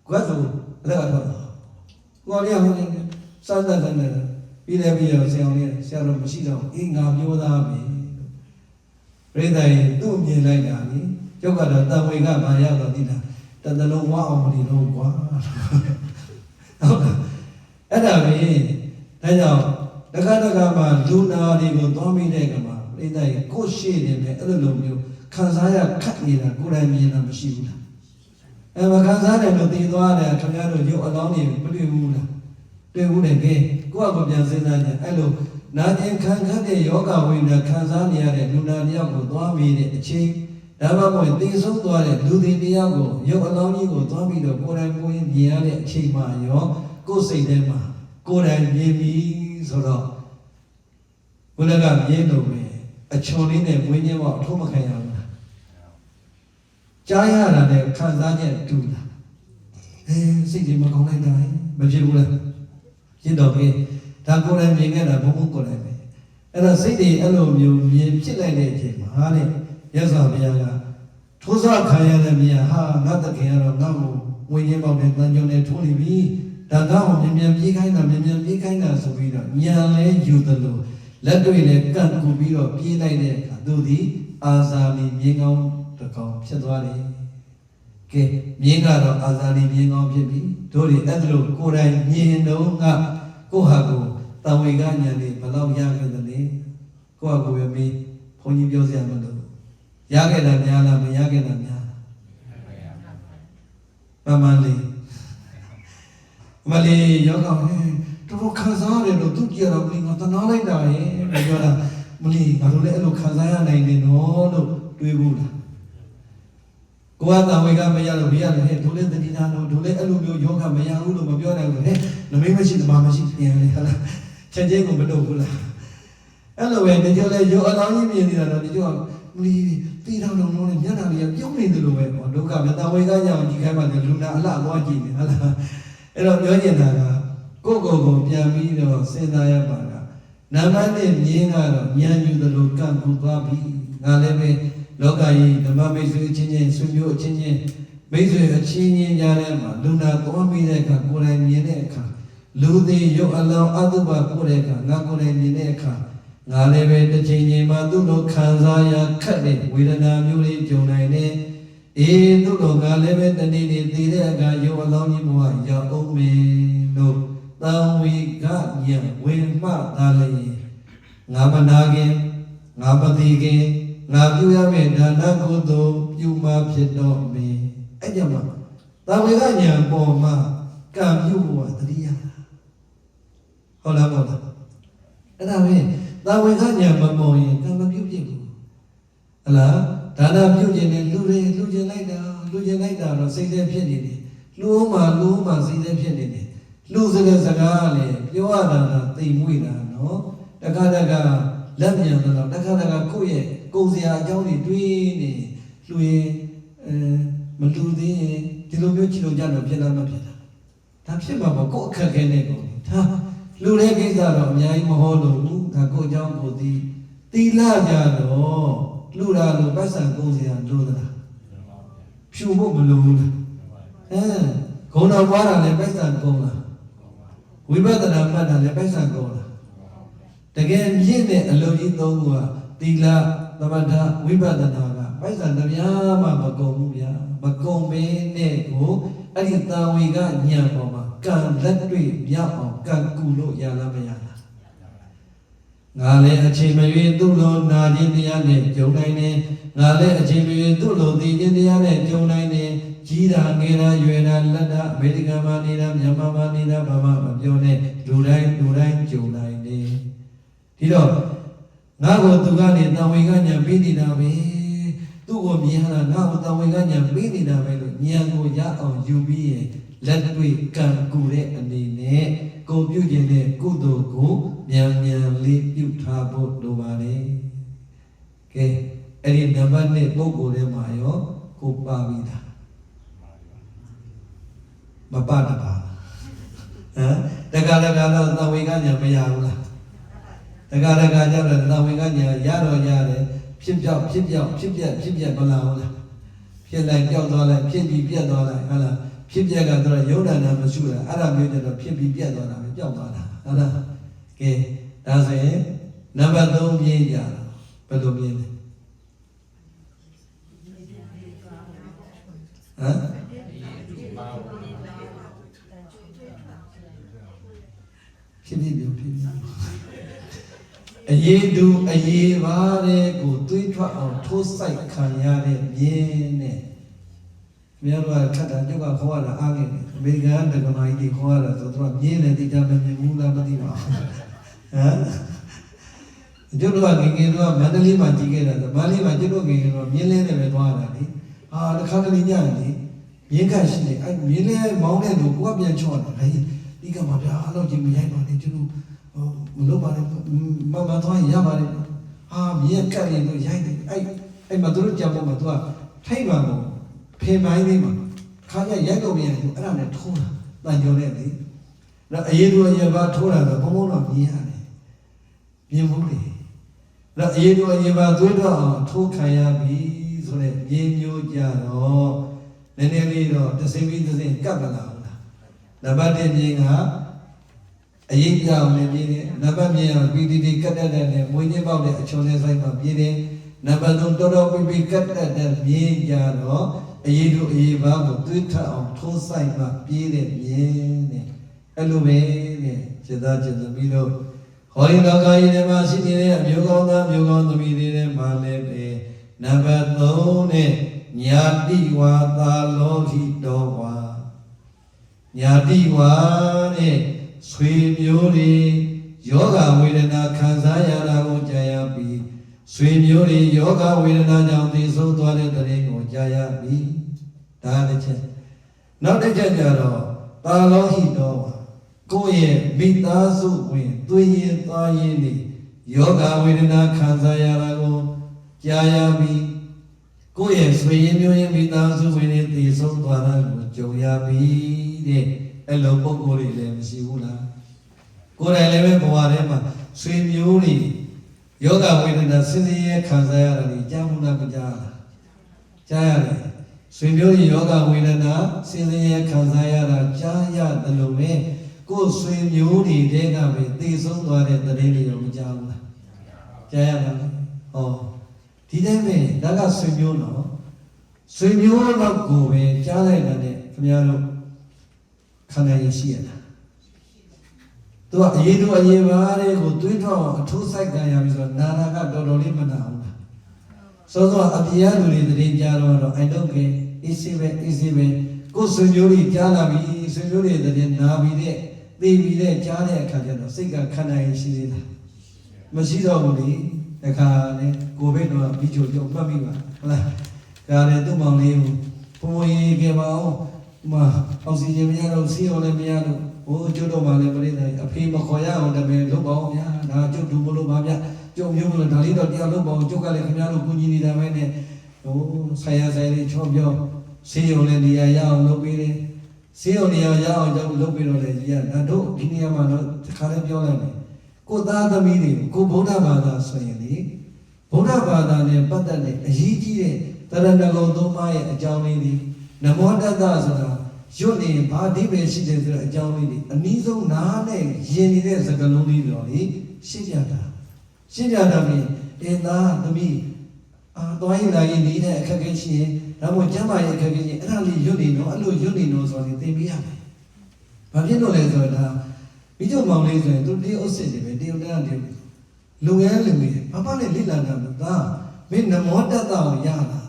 ကွာဆိုအဲ့ဒါတော့ကိုလေးဟိုနေစမ်းတယ်ပြီးတယ်ပြီးတော့ဆရာတော်လေးဆရာတော်မရှိတော့အေးငါပြောသားပြီပြိတ္တရေသူ့မြင်လိုက်တာလေကျုပ်ကတော့တံဝေကဘာရောက်တော့ဒီလားတသလုံးဝအောင်မလို့တော့ကွာဟုတ်ကဲ့အဲ့ဒါပဲဒါကြောင့်တခါတခါမှလူနာတွေကိုသွားမိတဲ့ကမှာပြိတ္တရေကိုရှိနေတယ်အဲ့လိုမျိုးခံစားရခတ်နေတာကိုယ်တိုင်မြင်တာမရှိဘူးလားမခံစားတယ်လို့သိသွားတယ်ခင်ဗျားတို့ရုပ်အလောင်းတွေမတွေ့ဘူးလားတွေ့ဘူးတယ်ကဲကိုယ့်အကိုပြန်စဉ်းစားကြအဲ့လိုနာကျင်ခံခတ်တဲ့ယောဂဝိညာဉ်ခံစားနေရတဲ့လူနာတယောက်ကိုသွားမိတဲ့အချိန်ဒါမှမဟုတ်သိဆုံးသွားတဲ့လူတွေတယောက်ကိုရုပ်အလောင်းကြီးကိုသွားပြီးတော့ကိုယ်တိုင်ကိုယ်မြင်ရတဲ့အချိန်မှာရောကိုယ်စိတ်ထဲမှာကိုယ်တိုင်မြင်ပြီးဆိုတော့ဘုရားကမြင်လို့ပဲအချွန်လေးနဲ့ဝိညာဉ်ဘောအထုံးမခံရဘူးလားကြားရတာနဲ့ခံစားချက်တူလားစိတ်ကြီးမကောင်းလိုက်တာမဖြစ်ဘူးလားရှင်းတော့ပြီဒါကိုယ်တိုင်မြင်ခဲ့တာဘုံဘုံကိုယ်တိုင်ပဲအဲ့တော့စိတ်တွေအဲ့လိုမျိုးမြင်ဖြစ်လိုက်တဲ့အချိန်မှာတဲ့ရသော်ဘုရားကထိုးစားခံရတဲ့မြင်ဟာငါတကယ်ကတော့ငါ့ကိုဝိညာဉ်ပေါက်နဲ့တန်ကြုံနဲ့ထိုးနေပြီဒါကတော့မြန်ပြေးခိုင်းတာဆိုပြီးတော့ညာလဲယူတယ်လို့လက်တွေနဲ့ကန့်ကူပြီးတော့ပြေးလိုက်တဲ့အခါသူသည်အာဇာနည်မြင်းကောင်းတစ်ကောင်ဖြစ်သွားတယ်ကဲမြင်းကတော့အာဇာနည်မြင်းကောင်းဖြစ်ပြီတို့တွေအဲ့ဒါလို့ကိုယ်တိုင်မြင်တော့ကကိုဟာကိုတံဝေကညာလေးဘယ်လောက်ရခဲ့သလဲကိုဟာကိုပဲမေးဘုန်းကြီးပြောစရာမလိုရခဲ့တာများလားမရခဲ့တာများလားမမလေးမလေးယောဂဟဲ့တော်ခံစားရတယ်လို့သူကြည့်ရတော့မလေးငါတနာလိုက်တာရဲ့ပြောတာမလေးငါတို့လည်းအဲ့လိုခံစားရနိုင်တယ်နော်လို့တွေးဘူးလားကိုကတံဝေကမရလို့ဘေးရတယ်ဟဲ့တို့လည်းတတိနာလို့တို့လည်းအဲ့လိုမျိုးယောဂမရဘူးလို့မပြောနိုင်ဘူးဟဲ့နမိတ်မရှိတမာမရှိပြန်လေဟလားချက်ချင်းကိုမလုပ်ဘူးလားအဲ့လိုပဲတချို့လည်းယောအလောင်းကြီးမြင်နေတာတော့တချို့ကမလီတီတောင်လုံးလုံးနဲ့မျက်နှာလေးပြုံးနေတယ်လို့ပဲပေါ့ဒုက္ခပဲတံဝေကညောင်ကြည့်ခိုင်းမှလူနာအလှသွားကြည့်နေဟလားအဲ့တော့ပြောချင်တာကကိုပြန်ပြီးတော့စဉ်းစားရပါကနံပါတ်1မြင်းကတော့ဉာဏ်ယူတယ်လို့ကန့်ကူသွားပြီငါလည်းပဲလောကကြီးဓမ္မမိတ်ဆွေအချင်းချင်းဆွေမျိုးအချင်းချင်းမိတ်ဆွေအချင်းချင်းကြားထဲမှာလူနာသွားပြီးတဲ့အခါကိုယ်တိုင်မြင်တဲ့အခါလူသည်ရုပ်အလောင်းအတုပပို့တဲ့အခါငါကိုယ်တိုင်မြင်တဲ့အခါငါလည်းပဲတစ်ချိန်ချိန်မှာသူ့လိုခံစားရခက်တဲ့ဝေဒနာမျိုးလေးကြုံနိုင်တယ်သူ့လိုငါလည်းပဲတနေ့နေ့သိတဲ့အခါရုပ်အလောင်းကြီးဘဝရောက်အောင်မင်းလို့တံဝေကညံဝင်မှသာလေငါမနာခင်ငါမသိခင်ငါပြုရမယ့်ဒါနကုသိုလ်ပြုမှဖြစ်တော့မင်းအဲ့ကြမှာတံဝေကညံပေါ်မှာကံပြုဖို့တတိယဟုတ်လားအဲ့ဒါပဲတံဝေကညံမပေါ်ရင်ကံမပြုဖြစ်ဘူးဟလားဒါနပြုခြင်းနဲ့လူကျင်လိုက်တာတော့စိတ်ထဲဖြစ်နေတယ်လူမှစိတ်ထဲဖြစ်နေတယ်လူစကားစကားလေပြောရတာသိမွေ့တာနော်တခါလက်မြန်တော့တခါကိုယ့်ရဲ့ကိုယ်စရာအကြောင်းတွေတွေးနေလူရင်မလူသေးရင်ဒီလိုမျိုးကြည့်လို့ကြတော့ဖြစ်လားမဖြစ်လားဒါဖြစ်မှာပေါ့ကိုယ့်အခက်ခဲနဲ့ကိုဒါလူတဲ့ကိစ္စတော့အများကြီးမဟောလို့ဘူးဒါကိုယ့်အကြောင်းကိုတီလာကြတော့လူတာလို့ပတ်စံကိုယ်စရာလိုသလားဖြူဖို့မလိုဘူးလားဂုဏ်တော်ပွားတာလည်းပတ်စံကုန်လားဝိပဿနာမှတ်တာလည်းပိုက်ဆံကုန်လားတကယ်မြင့်တဲ့အလုံးကြီးသုံးခုကသီလသမထဝိပဿနာကပိုက်ဆံတစ်ပြားမှမကုန်ဘူးဗျာမကုန်မင်းနဲ့ကိုအဲ့ဒီတာဝေကညံပေါ်မှာကံလက်တွေ့မြောက်အောင်ကံကူလို့ရလားမရလား ငါလည်းအချိန်မရွေးသူ့လိုနာခြင်းတရားနဲ့ကြုံနိုင်တယ်ငါလည်းအချိန်မရွေးသူ့လိုသိခြင်းတရားနဲ့ကြုံနိုင်တယ်ကြီးတာငယ်တာရွယ်တာလက်တာအမေရိကန်မှာနေတာမြန်မာမှာနေတာဘာမှမပြောနဲ့လူတိုင်းကြုံနိုင်တယ်ဒီတော့ငါ့ကိုသူကနေတန်ဝေကညာပေးနေတာပဲသူ့ကိုမြင်လာငါ့ကိုတန်ဝေကညာပေးနေတာပဲလို့ဉာဏ်ကိုရအောင်ယူပြီးရင်လက်တွေ့ကံကူတဲ့အနေနဲ့ကိုပြုခြင်းနဲ့ကုသိုလ်ကိုမြန်လေးပြုထားဖို့လိုပါတယ်။ကဲအဲ့ဒီနံပါတ်1ပုဂ္ဂိုလ်ထဲမှာရောကိုပါပြီးသားမပါတပါဟမ်တက္ကရာတော့သံဝေကညာမရဘူးလားတက္ကရာကြတော့သံဝေကညာရတော့ရတယ်ဖြစ်ပြက်မလာဘူးလားဖြစ်လိုက်ကြောက်သွားလိုက်ဖြစ်ပြီးပြက်သွားလိုက်ဟုတ်လားဖြစ်ပြက်ကတော့ယုံနာနာမရှိတာအဲ့ဒါမျိုးတော့ဖြစ်ပြီးပြက်သွားတာပဲကြောက်သွားတာဟုတ်လားကဲဒါဆိုရင်နံပါတ်3မြင်ကြဘယ်လိုမြင်လဲဟမ်ဖြစ်အရေးတူအရေးပါတဲ့ကိုတွေးထွက်အောင်ထိုးစိုက်ခံရတဲ့မြင်နဲ့မြေတော်ကခတ်တာကျုပ်ကခေါ်ရတာအားငယ်အမေရိကန်တက္ကမကြီးခေါ်ရတာဆိုတော့မြင်တယ်တိကျမမြင်ဘူးလားမသိပါဘူးဟမ်ကျုပ်တို့ကငယ်တော့မန္တလေးမှာကြီးခဲ့တာဆိုမန္တလေးမှာကျုပ်တို့ငယ်တော့မြင်းလဲနဲ့ပဲသွားတာလေဟာတစ်ခါတလေညနေမြင်းကရှိနေအဲ့မြင်းလဲမောင်းတဲ့လူကိုကပြန်ချော့တယ်ဟဲ့ဒီကမှာဗျာအဲ့လိုကြီးမရိုက်ပါနဲ့ကျုပ်တို့မလုပ်ပါနဲ့မသွားရပါနဲ့ဟာမြင်းကတ်နေလို့ရိုက်တယ်အဲ့မှာတို့ကြောက်တော့မှသူကထိတ်ပါတော့ဖေမိုင်းလေးမှာခါကျရိုက်တော့ပြန်သူအဲ့ဒါနဲ့ထိုးတာတန်ကြော်နဲ့လေတော့အရေးတို့အရေးပါထိုးတာဆိုဘုံဘုံတော့မြင်ရတယ်မြင်ဘူးလေတော့အရေးတို့အရေးပါသွေးတော့အောင်ထိုးခံရပြီဆိုတဲ့မြင်မျိုးကြတော့နည်းနည်းလေးတော့တစ်စိမ့်ပြီးတစ်စိမ့်ကပ်မလာဘူးလားနံပါတ်1မြင်ကအရေးကြောင်လည်းမြင်တယ်နံပါတ်မြင်အောင်ပီတီတီကတ်တက်တဲ့မွေးညစ်ပေါက်တဲ့အချုံနဲ့ဆိုင်မှာမြင်တယ်နံပါတ်3တော်တော်ပီကတ်တက်တဲ့မြင်ကြတော့အရေးတို့အရေးပါကိုသွေးထအောင်ထိုးဆိုင်မှပြေးတဲ့မြင်တဲ့အဲ့လိုပဲတဲ့စေသားကျင်သမီးတို့ဟောဒီလောကကြီးထဲမှာရှိနေတဲ့အမျိုးကောင်းသားမျိုးကောင်းသမီးတွေထဲမှာလည်းပဲနံပါတ်3နဲ့ညာတိဝါသာလောကိတော်ဝါညာတိဝါနဲ့ဆွေမျိုးတွေယောဂဝေဒနာခံစားရတာကိုကြားရပြီးဆွေမျိုးတွေယောဂဝေဒနာကြောင့်သိဆုံးသွားတဲ့တရင်ကိုကြားရပြီဒါတစ်ချက်နောက်တစ်ချက်ကျတော့တာလောဟိတော်ကိုယ့်ရဲ့မိသားစုဝင်သွေးရင်သားရင်တွေယောဂဝေဒနာခံစားရတာကိုကြားရပြီကိုယ့်ရဲ့ဆွေရင်မျိုးရင်မိသားစုဝင်တွေသိဆုံးသွားတာကိုကြုံရပြီတဲ့အဲ့လိုပုံကိုယ်တွေလည်းမရှိဘူးလားကိုယ်တိုင်လည်းပဲဘဝထဲမှာဆွေမျိုးတွေယောဂဝေဒနာဆင်းရဲခံစားရတာတွေကြားမှုလားမကြားလားကြားရတယ်ဆွေမျိုးတွေယောဂဝေဒနာဆင်းရဲခံစားရတာကြားရတယ်လို့ပဲကိုယ်ဆွေမျိုးတွေတဲကပဲသိဆုံးသွားတဲ့တရင်တွေတော့မကြားဘူးလားကြားရပါလားဟောဒီတိုင်းပဲဒါကဆွေမျိုးနော်ဆွေမျိုးတော့ကိုပဲကြားလိုက်တာနဲ့ခင်ဗျားတို့ခန္ဓာရရှိရလားသူကအရေးတို့အရေးပါတဲ့ကိုတွေးတော့အထိုးဆိုင်ကြရပြီဆိုတော့နာနာကတော်တော်လေးမနာဘူးလားစောစောအပြားလူတွေတရင်ကြားတော့ I don't care easy ပဲကိုယ်ဆွေမျိုးတွေကြားလာပြီဆွေမျိုးတွေတရင်နာပြီတဲ့သိပြီတဲ့ကြားတဲ့အခါကျတော့စိတ်ကခန္ဓာရရှိသေးလားမရှိတော့ဘူးလေတခါလေကိုဘိတ်တော့ပြီးချိုကြောက်မှတ်မိပါဟုတ်လားဒါလည်းသူ့မောင်လေးကိုဘုံရေးခဲ့ပါအောင်အောက်ဆီဂျင်မရတော့စီးအောင်လည်းမရတော့ဟိုကျွတ်တော့မှလည်းပြိဿအဖေမခေါ်ရအောင်တမန်လုပ်ပါအောင်ဗျာဒါကျွတ်ဒူမလို့ပါဗျာကျုံမျိုးမလို့ဒါလေးတော့တရားလုပ်ပါအောင်ကျွတ်ကလည်းခင်ဗျားတို့ကူညီနေတာပဲနဲ့ဟိုဆိုင်ရဆိုင်လေးချောပြောစီးအောင်လည်းနေရာရအောင်လုပ်ပေးတယ်စီးအောင်နေရာရအောင်ကြောင့်လုပ်ပေးတော့လေကြီးကဒါတို့ဒီနေရာမှာတော့တခါလေးပြောလိုက်တယ်ကိုသားသမီးတွေကိုဗုဒ္ဓဘာသာဆိုရင်လေဗုဒ္ဓဘာသာနဲ့ပတ်သက်တဲ့အရေးကြီးတဲ့တရဏဂုံသုံးပါးရဲ့အကြောင်းလေးတွေနမောတတ္တဆိုတာရွတ်နေဘာအဓိပ္ပာယ်ရှိတယ်ဆိုတဲ့အကြောင်းလေးတွေအနည်းဆုံးနားနဲ့ယဉ်နေတဲ့စကားလုံးလေးတွေတော့လေရှင်းပြတာပြင်သားသမီးသွားရင်လာရင်နေတဲ့အခက်အခဲရှိရင်ဒါမှမဟုတ်ကျမ်းမာရေးအခက်အခဲရှိရင်အဲ့ဒါလေးရွတ်နေတော့အဲ့လိုရွတ်နေတော့ဆိုရင်သင်ပေးရမယ်။ဘာဖြစ်လို့လဲဆိုတော့ဒါမိကျုံမောင်လေးဆိုရင်သူတေးဥစစ်တွေပဲတေးဥတန်းတေးဥတန်းဆိုရင်သူကအဲ့ဒီလိုရွတ်နေတော့အဲ့လိုရွတ်နေတော့ဆိုရင်သင်ပေးရမယ်။ဘာဖြစ်လို့လဲဆိုတော့ဒါမိကျုံမောင်လေး လူငယ်ဘာမှလည်းလိလာတာမသားမင်းနမောတတ္တကိုရတာ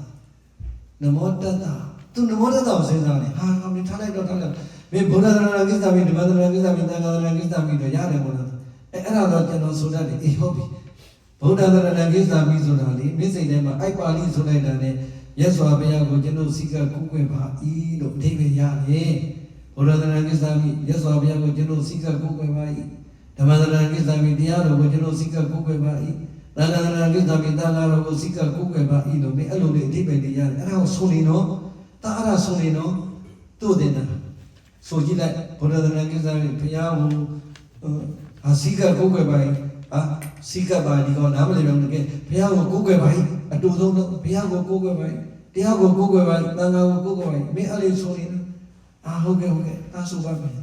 နမောတတ္တသူနမောတတ္တကိုစဉ်းစားတယ်ဟာမင်းထားလိုက်တော့ထားလိုက်မင်းဘုရားသရဏကိစ္စမီဓမ္မသရဏကိစ္စမီသံဃာသရဏကိစ္စမီတော့ရတယ်မို့လားအဲ့ဒါတော့ကျွန်တော်ဆိုတတ်တယ်အေးဟုတ်ပြီဘုရားသရဏကိစ္စမီဆိုတာလေမင်းစိတ်ထဲမှာအိုက်ပါဠိဆိုလိုက်တာနဲ့မြတ်စွာဘုရားကိုကျွန်တော်စိတ်ကကူးကွယ်ပါဤလို့အဓိပ္ပာယ်ရတယ်ဘုရားသရဏကိစ္စမီမြတ်စွာဘုရားကိုကျွန်တော်စိတ်ကကူးကွယ်ပါဤဓမ္မသရဏကိစ္စမီတရားတော်ကိုကျွန်တော်စိတ်ကကူးကွယ်ပါဤသံဃာသရဏကိစ္စမီသံဃာတော်ကိုစိတ်ကကူးကွယ်ပါဤလို့မင်းအဲ့လိုလေအဓိပ္ပာယ်တွေရတယ်အဲ့ဒါကိုဆိုနေတော့တာအဲ့ဒါဆိုနေတော့တို့တင်တာဆိုကြည့်လိုက်ဘုရားသရဏကိစ္စမီဘုရားကိုအစိကကူးကွယ်ပါဤစိကပါဒီကောနားမလည်တော့တကယ်ဘုရားကိုကိုးကွယ်ပါ၏အတူဆုံးတော့ဘုရားကိုကိုးကွယ်ပါ၏တရားကိုကိုးကွယ်ပါ၏သံဃာကိုကိုးကွယ်ပါ၏မင်းအဲ့လေးဆိုရင်ဟုတ်ကဲ့ဒါဆိုပါမယ်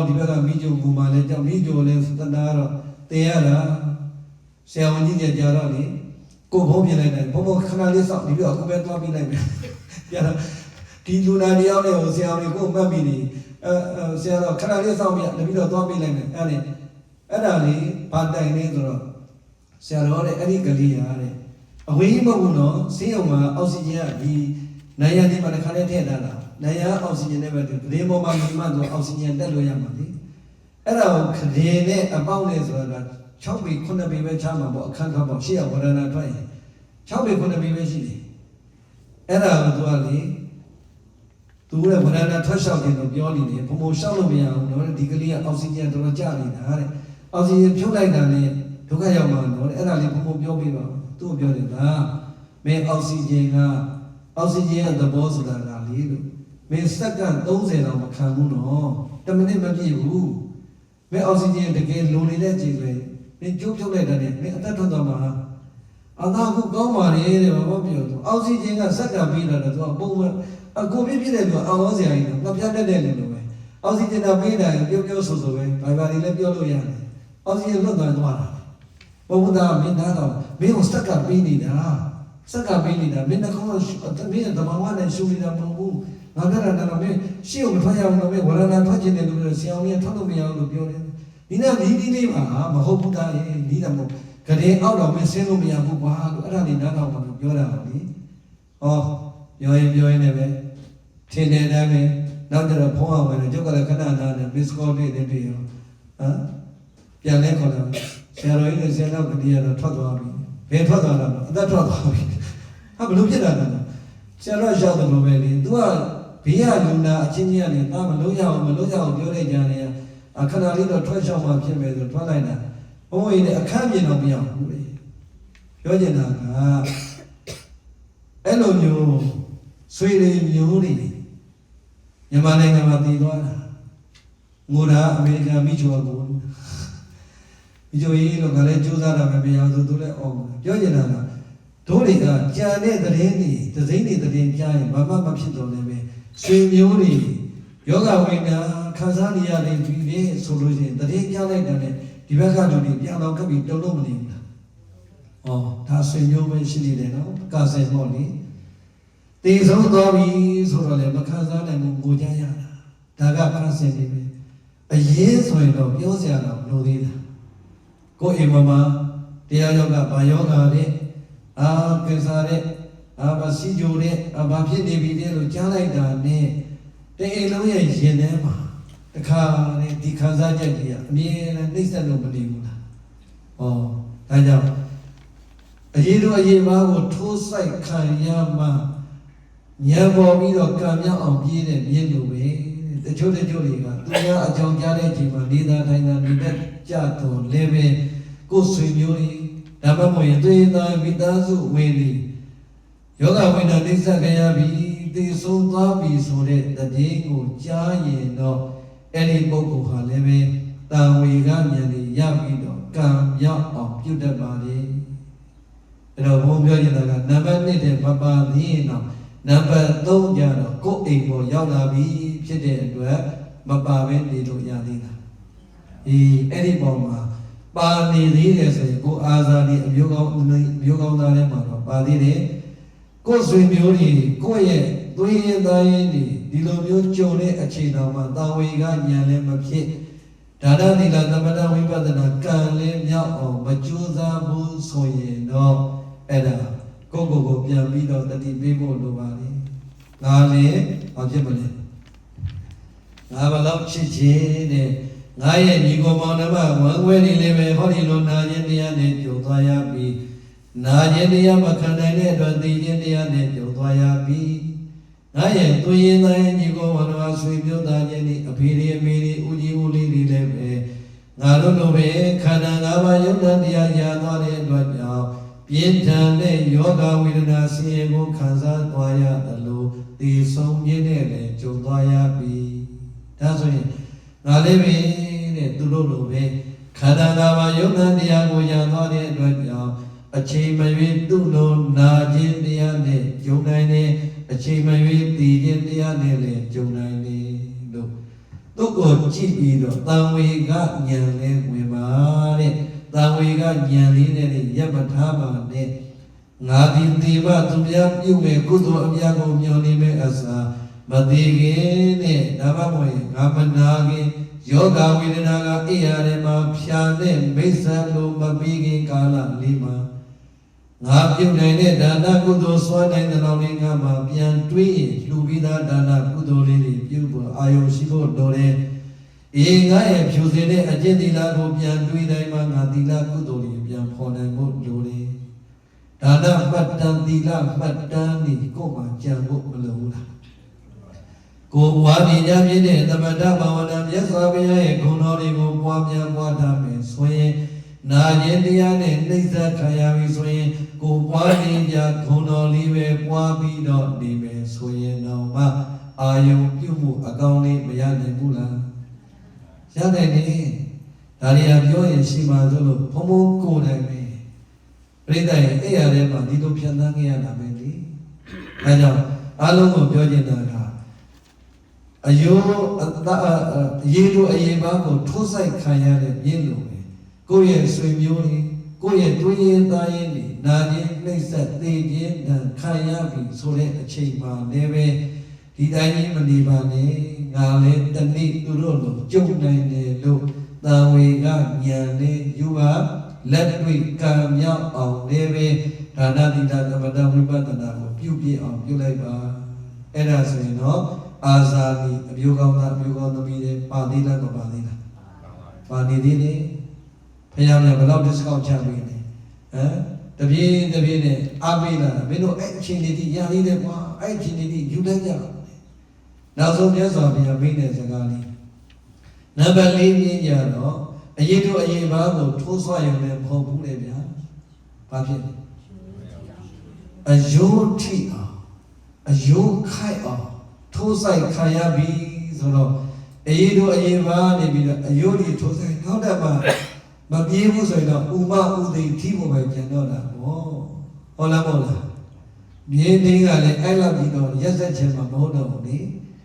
ဒီဘက်ကမိကျုံကူမှလည်းကြောင့်မိကျုံလည်းသနာတော့တင်ရတာဆရာဝန်ကြီးကကြာတော့လေကိုဘုံပြင်လိုက်တယ်ဘုံခဏလေးစောင့်ဒီပြအခုပဲသွားပြီးလိုက်မယ်ပြတော့ဒီလူနာတယောက်နဲ့ဆရာဝန်ကိုမှတ်ပြီးနေဆရာတော့ခဏလေးစောင့်ပြတပည့်တော့သွားပြီးလိုက်မယ်အဲ့ဒါလေဘာတိုင်နေဆိုတော့ဆရာတော်တဲ့အဲ့ဒီကလေးရတဲ့အဝေးမဟုတ်ဘူးနော်ဆေးရုံမှာအောက်ဆီဂျင်ကဒီနိုင်ရဒီမှာတစ်ခါလေးထည့်ထားတာနိုင်ရအောက်ဆီဂျင်နဲ့ပဲဒီကလေးပေါ်မှာမိမဆိုအောက်ဆီဂျင်တက်လို့ရမှာလေအဲ့ဒါကိုခရင်နဲ့အပေါက်နဲ့ဆိုတာ6ပေ9ပေပဲချမှာပေါ့အခန်းခါပေါ့ရှေ့ကဝရဏထွက်ရင်6ပေ9ပေပဲရှိတယ်အဲ့ဒါကိုသူကလေသူကဝရဏထွက်လျှောက်တယ်လို့ပြောနေတယ်ဘုံဘုံလျှောက်လို့မရဘူးနော်ဒီကလေးကအောက်ဆီဂျင်တော်တော်ကျနေတာတဲ့အောက်ဆီဂျင်ဖြုတ်လိုက်တာနဲ့ဒုက္ခရောက်မှာတော့အဲ့ဒါလေးဘုံဘုံပြောပြပါသူ့ကိုပြောတယ်ကမင်းအောက်ဆီဂျင်ရဲ့သဘောဆိုတာကလေလို့မင်းစက္ကန့်30တော့မခံဘူးနော်10မိနစ်မပြည့်ဘူးမင်းအောက်ဆီဂျင်တကယ်လိုနေတဲ့ချိန်ပဲမင်းကျိုးဖြုတ်လိုက်တာနဲ့မင်းအသက်ထွက်သွားမှာအသာခုကောင်းပါလေတဲ့ဘာပြောသူအောက်ဆီဂျင်ကစက္ကန့်ပေးတာတော့သူကပုံမှန်အကိုပြည့်တဲ့သူကအဝေါ်စရာကြီးတော့ငါပြတ်တတ်တဲ့လူလိုပဲအောက်ဆီဂျင်တာပေးတာပြောဆိုပဲဘာတွေလည်းပြောလို့ရတယ်အောက်ဆီဂျင်လွတ်သွားတာဘုရားမင်းသားတော့မင်းကိုစက်ကပေးနေတာမင်းနှကောင်းတော့မင်းတဘာဝနဲ့ရှူနေတာမဟုတ်ဘူးငါပြောတာတော့မင်းရှေ့ကိုမထွက်ရအောင်လို့မင်းဝရဏထွက်ခြင်းတယ်လို့ဆရာအောင်ကြီးထွက်လို့မရအောင်လို့ပြောတယ်ဒီနေ့ဒီလေးပါမဟုတ်ဘူးသားရဲ့ဒီတော့မဟုတ်ကလေးအောက်တော့မင်းဆင်းလို့မရဘူးကွာလို့အဲ့ဒါလေးနားတော့မှပြောတာပါလေပြောရင်လည်းပဲထင်တယ်လည်းပဲနောက်ကျတော့ဖုံးအောင်ပဲကျုပ်ကလည်းခဏနားနဲ့ miss call လေးတွေတွေ့ရောပြန်လဲခေါ်တယ်ဆရာတော်ကြီးနဲ့ဆရာတော်ကတည်းကတော့ထွက်သွားပြီဘယ်ထွက်သွားတာလဲအသက်ထွက်သွားပြီဘယ်လိုဖြစ်တာလဲဆရာတော်ရောက်တယ်လို့ပဲလေ तू ကဘေးကလူနာအချင်းချင်းကနေဒါမလို့ရအောင်ပြောလိုက်ကြတယ်ခဏလေးတော့ထွက်ချောင်းမှဖြစ်မယ်ဆိုထွက်လိုက်တာဘုန်းကြီးနဲ့အခန်းပြင်တော့မရဘူးလေပြောချင်တာကအဲ့လိုမျိုးဆွေတွေမျိုးတွေမြန်မာနိုင်ငံမှာတည်သွားတာငိုတာအမေရိကန်မိချိုကိုဒီလိုရေးလို့ငါလည်းကြိုးစားတာပဲမရဘူးသူလည်းအောင်ပြောချင်တာကတို့တွေကကြံတဲ့သတင်းတွေသစိမ့်တွေသတင်းကြားရင်ဘာမှမဖြစ်တော့လည်းပဲဆွေမျိုးတွေယောဂဝိညာဉ်ခံစားနေရတယ်ဒီလေဆိုလို့ရှိရင်သတင်းကြားလိုက်တယ်ဒီဘက်ကလူတွေပြန်တော့ကပ်ပြီးတုံလို့မနေဘူးလားဒါဆွေမျိုးပဲရှိနေတယ်နော်ကာဆယ်ပေါ့လေတည်ဆုံးသွားပြီဆိုတော့လည်းမခံစားနိုင်ဘူးကိုကြရတာဒါကကာဆယ်နေပဲအရေးဆိုရင်တော့ပြောစရာတော့မလိုသေးတာကိုယ်အိမ်မှာတရားယောဂဘာယောဂတဲ့ကစ္ဆာတဲ့ဘာစီဂျိုတဲ့ဘာဖြစ်နေပြီတဲ့လို့ကြားလိုက်တာနဲ့တအိမ်လုံးရဲ့ရင်ထဲမှာတခါနဲ့ဒီခံစားချက်ကြီးကအမြဲတမ်းနှိမ့်ဆက်လို့မနေဘူးလားဒါကြောင့်အရေးတို့အရေးပါကိုထိုးဆိုင်ခံရမှညံပေါ်ပြီးတော့ကံမြောက်အောင်ပြေးတဲ့မြင်းလိုပဲတချို့တွေကသူများအကြောင်းကြားတဲ့အချိန်မှာနေသားထိုင်တာနေတဲ့ကြတော့လည်းပဲကိုယ်ဆွေမျိုးတွေဒါမှမဟုတ်ရင်သွေးသားမိသားစုဝင်တွေယောဂဝိညာဉ်နှိစ္စခရပြီသိဆုံးသွားပြီဆိုတဲ့တည်ကိုကြားရင်တော့အဲ့ဒီပုဂ္ဂိုလ်ဟာလည်းပဲတန်ဝေကဉာဏ်တွေရပြီးတော့ကံရောက်အောင်ပြုတတ်ပါလေအဲ့တော့ဘုန်းပြောရင်ကနံပါတ်1တဲ့မပါသေးရင်တော့နံပါတ်3ကျတော့ကိုယ်အိမ်ပေါ်ရောက်လာပြီဖြစ်တဲ့အတွက်မပါဘဲနေလို့ရသေးတာအဲ့ဒီပုံမှာပါနေသေးတယ်ဆိုရင်ကိုအာဇာတိအမျိုးကောင်းသားထဲမှာတော့ပါသေးတယ်ကိုယ်ဆွေမျိုးတွေကိုယ့်ရဲ့သွေးရင်သားရင်ဒီလိုမျိုးကြုံတဲ့အခြေတော်မှာတာဝေကဉာဏ်လည်းမဖြစ် ဒါနသီလသမထဝိပဿနာကံလေးမြောက်အောင်မကြိုးစားဘူးဆိုရင်တော့အဲ့ဒါကိုပြန်ပြီးတော့တတိပေးဖို့လိုပါလေငါလေဘာဖြစ်မလဲငါဘလောက်ချစ်ချင်းတဲ့ငါရဲ့ညီကောင်မောင်နှမဝမ်းခွဲနေလေးပဲဟောဒီလိုနာခြင်းတရားနဲ့ကြုံသွားရပြီနာခြင်းတရားမခံနိုင်တဲ့အတွက်သိခြင်းတရားနဲ့ကြုံသွားရပြီငါရဲ့သူရင်သားရဲ့ညီကောင်မောင်နှမဆွေမျိုးသားချင်းဒီအဖေတွေအမေတွေဦးကြီးဦးလေးတွေလည်းပဲငါတို့လိုပဲခန္ဓာ၅ပါးယုတ်တတရားရသွားတဲ့အတွက်ကြောင့်ပြင်းထန်တဲ့ယောဂဝေဒနာဆင်းရဲကိုခံစားသွားရသလိုဒီဆုံးခြင်းနဲ့လည်းကြုံသွားရပြီဒါဆိုရင်ငါလည်းပဲတဲ့သူတို့လိုပဲခန္ဓာ၅ပါးယုတ်တတရားကိုရသွားတဲ့အတွက်ကြောင့်အချိန်မရွေးသူ့လိုနာခြင်းတရားနဲ့ကြုံနိုင်တဲ့အချိန်မရွေးတည်ခြင်းတရားနဲ့လည်းကြုံနိုင်တယ်လို့သူ့ကိုကြည့်ပြီးတော့တန်ဝေကဉာဏ်နဲ့ဝင်ပါတဲ့တန်ဝေကဉာဏ်လေးနဲ့ရပ်မထားပါနဲ့ငါဒီတေဝသူများပြုမဲ့ကုသိုလ်အများကိုမျှော်နေမဲ့အစာမသေးခင်နဲ့ဒါမှမဟုတ်ငါမနာခင်ယောဂဝေဒနာကအိယာထဲမှာဖြာတဲ့မိစ္ဆာလိုမပြီးခင်ကာလလေးမှာငါပြုနိုင်တဲ့ဒါနကုသိုလ်စွမ်းနိုင်တဲ့လောက်လေးငါမှပြန်တွေးရင်လှူပြီးသားဒါနကုသိုလ်လေးတွေပြုဖို့အာယုရှိဖို့တော်တယ်အေးငါရဲ့ဖြူစင်တဲ့အကျင့်သီလကိုပြန်တွေးတိုင်းမှာငါသီလကုသိုလ်တွေပြန်ဖော်နိုင်ဖို့လိုတယ်ဒါနမှတ်တမ်းသီလမှတ်တမ်းဒီကိုယ်မှကြံဖို့မလိုဘူးလားကိုယ်ဝါဒီကြပြည့်တဲ့သမထဘာဝနာမြတ်စွာဘုရားရဲ့ဂုဏ်တော်တွေကိုပွားများပွားထားမယ်ဆိုရင်နာခြင်းတရားနဲ့နှိစ္စခံရပြီဆိုရင်ကိုပွားနေကြဂုဏ်တော်လေးပဲပွားပြီးတော့နေမယ်ဆိုရင်တော့မှအာယုံပြုမှုအကောင်းလေးမရနိုင်ဘူးလားရနိုင်တယ်ဒါရီယာပြောရင်ရှိပါသလို့ဘုံဘုံကိုယ်တိုင်ပဲပြိတ္တရဲ့အဲ့ရထဲမှာဒီလိုဖြတ်သန်းခဲ့ရတာပဲလေအဲကြောင့်အလုံးကိုပြောချင်တာကအယိုးအရေးတို့အရေးပါကိုထိုးဆိုင်ခံရတဲ့မြင့်လို့ပဲကိုယ့်ရဲ့ဆွေမျိုးတွေကိုယ့်ရဲ့တွေးရင်သားရင်တွေနာခြင်းနှိမ့်ဆက်သေးခြင်းခံရပြီဆိုတဲ့အချိန်မှာလည်းပဲဒီတိုင်းကြီးမနေပါနဲ့ငါလည်းတနည်းသူတို့လိုကြုံနိုင်တယ်လို့တန်ဝေကဉာဏ်နဲ့ယူပါလက်တွေ့ကံမြောက်အောင်လည်းပဲဒါနသီလသမထဝိပဿနာကိုပြုပြအောင်ပြုလိုက်ပါအဲ့ဒါဆိုရင်တော့အာဇာတိအမျိုးကောင်းသားအမျိုးကောင်းသမီးတွေပါသေးလားမပါသေးလားပါနေသေးတယ်ဖခင်များဘယ်လောက်ဒစ်ကောက်ချပေးနေတပြေးနဲ့အားပေးလာတာမင်းတို့အဲ့အချိန်လေးကြီးရသေးတယ်ကွာအဲ့အချိန်လေးကြီးယူလိုက်ကြနောက်ဆုံးမြတ်စွာဘုရားမိတဲ့စကားလေးနံပါတ်၄မြင်ကြတော့အရေးတို့အရေးပါကိုထိုးဆွရုံနဲ့မဟုတ်ဘူးလေဗျာဘာဖြစ်လဲအယုတ်ထိအောင်အယုတ်ခိုက်အောင်ထိုးဆိုင်ခံရပြီဆိုတော့အရေးတို့အရေးပါနေပြီးတော့အယုတ်ဒီထိုးဆိုင်နောက်တစ်ပတ်မပြေးဘူးဆိုရင်တော့ဥမဥသိထိဖို့ပဲကျန်တော့တာဟုတ်လားမဟုတ်လားမြင်းတင်းကလည်းအဲ့လောက်ပြီးတော့ရက်ဆက်ခြင်းမှာမဟုတ်တော့ဘူးလေ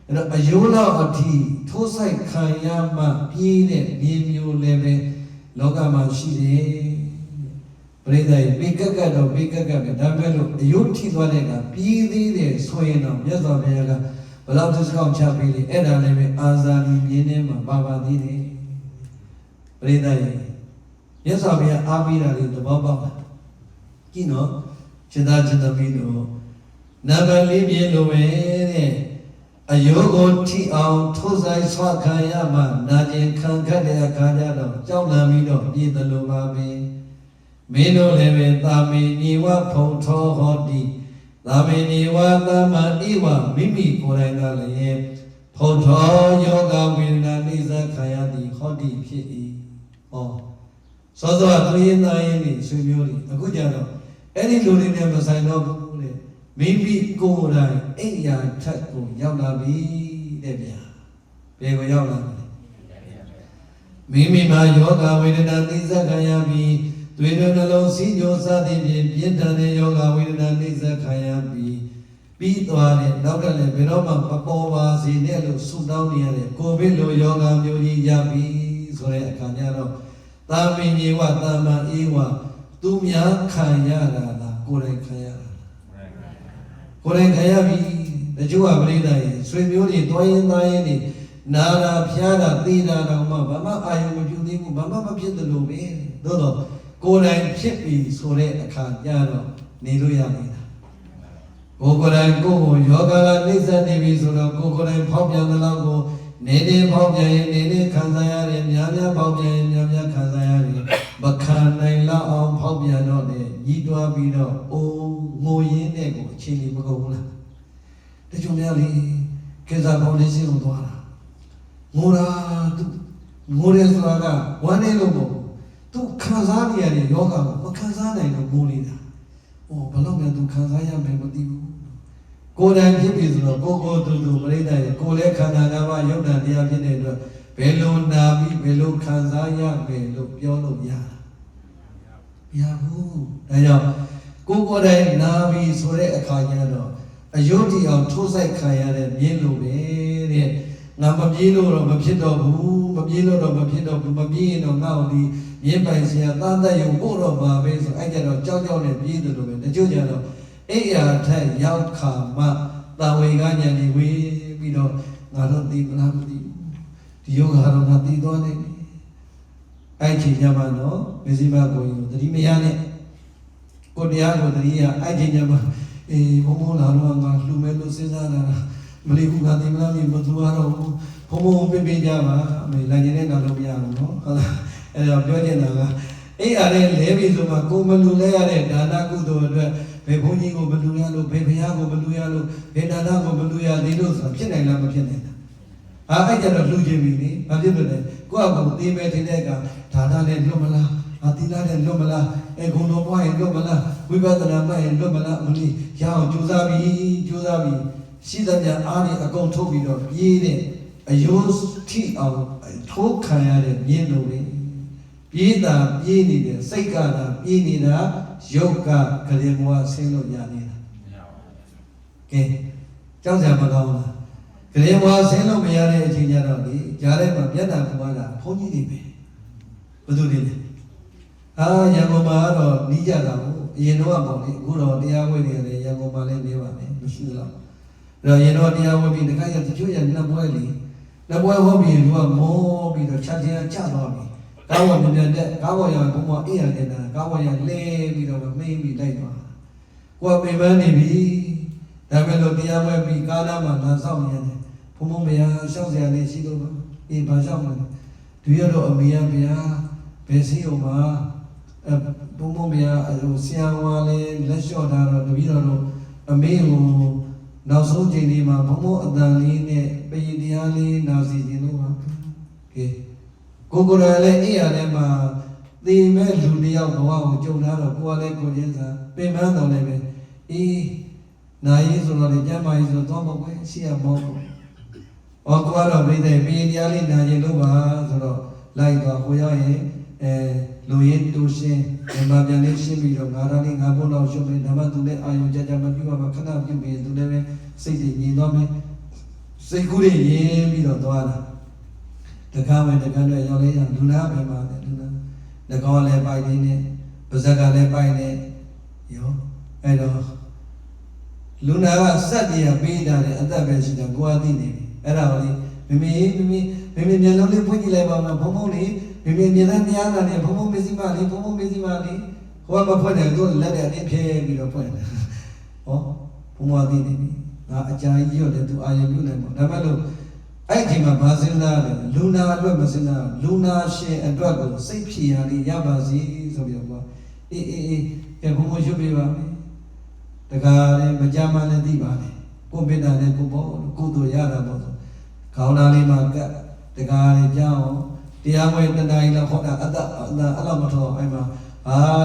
အဲ့တော့အယိုးလောက်အထိထိုးဆိုင်ခံရမှပြေးတဲ့မြင်းမျိုးလည်းပဲလောကမှာရှိတယ်ပြိဿရဲ့ပိကကတော့ပိကကပဲဒါပဲလို့အယိုးထိသွားတဲ့ကပြေးသေးတယ်ဆိုရင်တော့မြတ်စွာဘုရားကဘလောက်တစ်ကောက်ချပေးလေအဲ့ဒါလည်းပဲအာဇာတိမြင်းထဲမှာပါသေးတယ်ပြိဿရဲ့မြတ်စွာဘုရားအားပေးတာလေးသဘောပေါက်လားကြည့်နော်ခြေသားပြီးတော့နံပါတ်၄ပြည့်လို့ပဲတဲ့အယုကိုထိအောင်ထိုးဆိုင်ဆွခံရမှနာကျင်ခံခတ်တဲ့အခါကျတော့ကြောက်လန့်ပြီးတော့ပြည်သလိုပါပဲမင်းတို့လည်းပဲသာမေညီဝဖုံထောဟောတိသာမေညီဝသမ္မာဣဝမိမိကိုယ်တိုင်ကလည်းဖုံထောယောဂဝေဒနာနိစ္စခံရသည်ဟောတိဖြစ်၏ဟောစောစောကသွေးသားရင်းတွေဆွေမျိုးတွေအခုကျတော့အဲ့ဒီလူတွေနဲ့မဆိုင်တော့ဘူးတဲ့မိမိကိုယ်တိုင်အိယာထက်ကိုရောက်လာပြီတဲ့ဗျာဘယ်ကိုရောက်လာလဲမိမိမှာယောဂဝေဒနာသိစခံရပြီးသွေးတို့နှလုံးစီးညိုစသည်ဖြင့်ပြင်းထန်တဲ့ယောဂဝေဒနာသိစခံရပြီးပြီးသွားတဲ့နောက်ကလည်းဘယ်တော့မှမပေါ်ပါစေနဲ့လို့ဆုတောင်းနေရတဲ့ကိုဗစ်လိုယောဂမျိုးကြီးရပြီဆိုတဲ့အခါကျတော့သာမင်ကြီးဝသမ္မာအေဝသူများခံရတာလားကိုယ်တိုင်ခံရတာကိုယ်တိုင်ခံရပြီတချို့ကပြိဿရဲ့ဆွေမျိုးတွေတွားရင်သားရင်တွေ နာရာဖျားတာသေတာတော့မှဘာမှအာယုံမပြုသေးဘူးဘာမှမဖြစ်သလိုပဲသို့တော့ကိုယ်တိုင်ဖြစ်ပြီဆိုတဲ့အခါကျတော့နေလို့ရနေတာကိုယ်တိုင်ကိုယ်ကိုယောဂကနှိစ္စနေပြီဆိုတော့ကိုယ်တိုင်ဖောက်ပြန်သလောက်ကိုနေနေဖောက်ပြန်ရင်နေနေခံစားရတယ်များများဖောက်ပြန်ရင်များများခံစားရတယ်မခံနိုင်လောက်အောင်ဖောက်ပြန်တော့လေညီးတွားပြီးတော့အိုးငိုရင်းတဲ့ကိုအချိန်ကြီးမကုန်ဘူးလားတချို့များလေကေဇာဖောင်ဒေးရှင်းကိုသွားတာငိုတာသူငိုတယ်ဆိုတာကဝမ်းနေလို့မဟုတ်ဘူးသူခံစားနေရတဲ့ယောဂကိုမခံစားနိုင်လို့ငိုနေတာဟောဘယ်တော့မှသူခံစားရမယ်မသိဘူးကိုယ်တိုင်ဖြစ်ပြီဆိုတော့ကိုယ်တူပြိတ္တရဲ့ကိုယ်လည်းခန္ဓာ၅ပါးယုတ်တန်တရားဖြစ်တဲ့အတွက်ဘယ်လိုနာပြီးဘယ်လိုခံစားရမယ်လို့ပြောလို့ရတာမရဘူးဒါကြောင့်ကိုယ်တိုင်နာပြီးဆိုတဲ့အခါကျတော့အယုတ်တိအောင်ထိုးဆိုင်ခံရတဲ့မြင်းလိုပဲတဲ့ငါမပြေးလို့တော့မဖြစ်တော့ဘူးမပြေးလို့တော့မဖြစ်တော့ဘူးမပြေးရင်တော့ငါ့ကိုဒီမြင်းပိုင်စရာသားသက်ရုံပို့တော့မှာပဲဆိုအဲ့ကြတော့ကြောက်ကြောက်နဲ့ပြေးတယ်လို့ပဲတချို့ကြတော့အိယာထက်ရောက်ခါမှတာဝေကညာနေဝေးပြီးတော့ငါတို့သိမလားမသိဘူးဒီယောဂါတော့ငါသိသွားနေပြီအဲ့ချိန်ညမှာတော့မေဇိမကိုရင်သတိမရနဲ့ကိုတရားကိုသတိရအဲ့ချိန်ညမှာဘုံဘုံလာတော့ငါလှူမဲ့လို့စဉ်းစားတာမလေးဘူးငါသိမလားမသိဘူးတော့ဘုံဘုံပြပြကြပါအမေလိုက်နေတဲ့နောက်တော့မရဘူးနော်ဟုတ်လားအဲ့တော့ပြောချင်တာကအဲ့အားနဲ့လဲပြီဆိုမှကိုမလူလဲရတဲ့ဒါနကုသိုလ်အတွက်ဘယ်ဘုန်းကြီးကိုမလူရလို့ဘယ်ဘုရားကိုမလူရလို့ဘယ်ဒါနကိုမလူရသေးလို့ဆိုတာဖြစ်နိုင်လားမဖြစ်နိုင်လားအဲ့ကြတော့လှူခြင်းပြီလေမဖြစ်လို့လေကိုယ့်အကူသိမဲ့တင်တဲ့ကဒါနနဲ့လွတ်မလားသီလနဲ့လွတ်မလားဂုဏ်တော်ပွားရင်လွတ်မလားဝိပဿနာမှတ်ရင်လွတ်မလားမလို့ရအောင်ကြိုးစားပြီးရှိသမျှအားဖြင့်အကုန်ထုတ်ပြီးတော့ပြေးတဲ့အယုံထိအောင်ထိုးခံရတဲ့မြင်းလိုပဲပြေးတာပြေးနေတဲ့စိတ်ကတာပြေးနေတာယုတ်ကကလေးဘဝဆင်းလို့ရနေတာကဲကြောက်ကြမကောင်းလားကလေးဘဝဆင်းလို့မရတဲ့အချိန်ကျတော့လေကြားထဲမှာမျက်နှာပူတာဘုန်းကြီးတွေပဲဘယ်သူတွေလဲရန်ကုန်မှာတော့နီးကြတာကိုအရင်တော့ပေါ့လေအခုတော့တရားဝဲနေရတယ်ရန်ကုန်မှာလည်းနေပါမယ်မရှိတော့အဲ့တော့ရင်တော့တရားဝဲပြီးတခါကျတချို့ရနှစ်ပွဲလေနှစ်ပွဲဟောပြီးလူကမောပြီးတော့ချက်ချင်းကျသွားပြီကားပေါ်မြင်တဲ့ကားပေါ်ရဘုံမအေးရနေတာကားပေါ်ရလဲပြီးတော့မင်းပြီးလိုက်သွားကိုယ်ပင်ပန်းနေပြီဒါပေမဲ့လို့တရားဝဲပြီးကားနားမှာလာဆောင်နေရတယ်ဘုံဘုံမရရှောက်စရာလေးရှိလို့ပါအေးဘာရှောက်မလဲသူရတော့အမေရဗျာဘယ်စီအောင်ပါဘုံဘုံဗျာဆရာဝါလေးလက်လျှော့တာတော့တပည့်တော်တို့အမေကိုနောက်ဆုံးချိန်လေးမှာဘုံဘုံအတန်လေးနဲ့ပရိတရားလေးနာစီခြင်းလို့ပါကဲကိုယ်ရလည်းအိယာထဲမှာသေမဲ့လူတယောက်ဘဝကိုကြုံလာတော့ကိုယ်ကလည်းကိုချင်းစာပင်ပန်းတော်လည်းပဲအေးနာရေးဆိုတော့လေကျမ်းမာရေးဆိုတော့မဟုတ်ပဲရှိရမောကိုကတော့ပြိတဲ့ပရိတရားလေးနာခြင်းလို့ပါဆိုတော့လိုက်သွားကိုရောက်ရင်လူရင်းတူရှင်းဓမ္မပြန်လေးရှင်းပြီးတော့ငါးလေးငါးဘုံလောက်ရှုပ်ပြီးဓမ္မသူလည်းအာယုံကြကြမပြုပါခဏပြုပြီးသူလည်းပဲစိတ်ကြီးညီသွားမယ်စိတ်ကူးရင်းပြီးတော့သွားတာတကားမယ်တကားတွေရောက်လဲရလူနာပဲမှာတယ်လူနာငကောင်းလည်းပိုက်နေနဲ့ပါဇက်ကလည်းပိုက်နေရောအဲ့တော့လူနာကစက်ကြီးပေးတာလေအသက်ပဲရှိတာကိုယ်အသိနေပြီအဲ့ဒါကိုလေမမေမျက်လုံးလေးဖွင့်ကြည့်လိုက်ပါဦးဘုံဘုံလေးမြေမြေသားတရားနာနဲ့ဘုံဘုံမေစီမလေးဘုံဘုံမေစီမလေးဟိုကမဖွင့်တယ်သူလက်နဲ့အတင်းဖြဲပြီးတော့ဖွင့်တယ်ဟောဘုံမသိနေပြီငါအကြာကြီးရောတယ်သူအာရုံပြုနေမှာဒါမှမဟုတ်အဲ့ဒီမှာဘာစဉ်းစားလဲလူနာအတွက်မစဉ်းစားလူနာရှင်အတွက်ကိုစိတ်ဖြေရလေးရပါစေဆိုပြီးတော့အေးကဲဘုံဘုံရွတ်ပေးပါမယ်တခါလည်းမကြမ်းမှလည်းသိပါလေကိုမေတ္တာနဲ့ကိုပေါ့ကိုတို့ရတာပေါ့ဆိုခေါင်းသားလေးမှာကတခါလည်းကြောင်းတရားဝင်တဏှာကြီးလောက်ခေါ်တာအတ္တအဲ့လောက်မထောအဲ့မှာ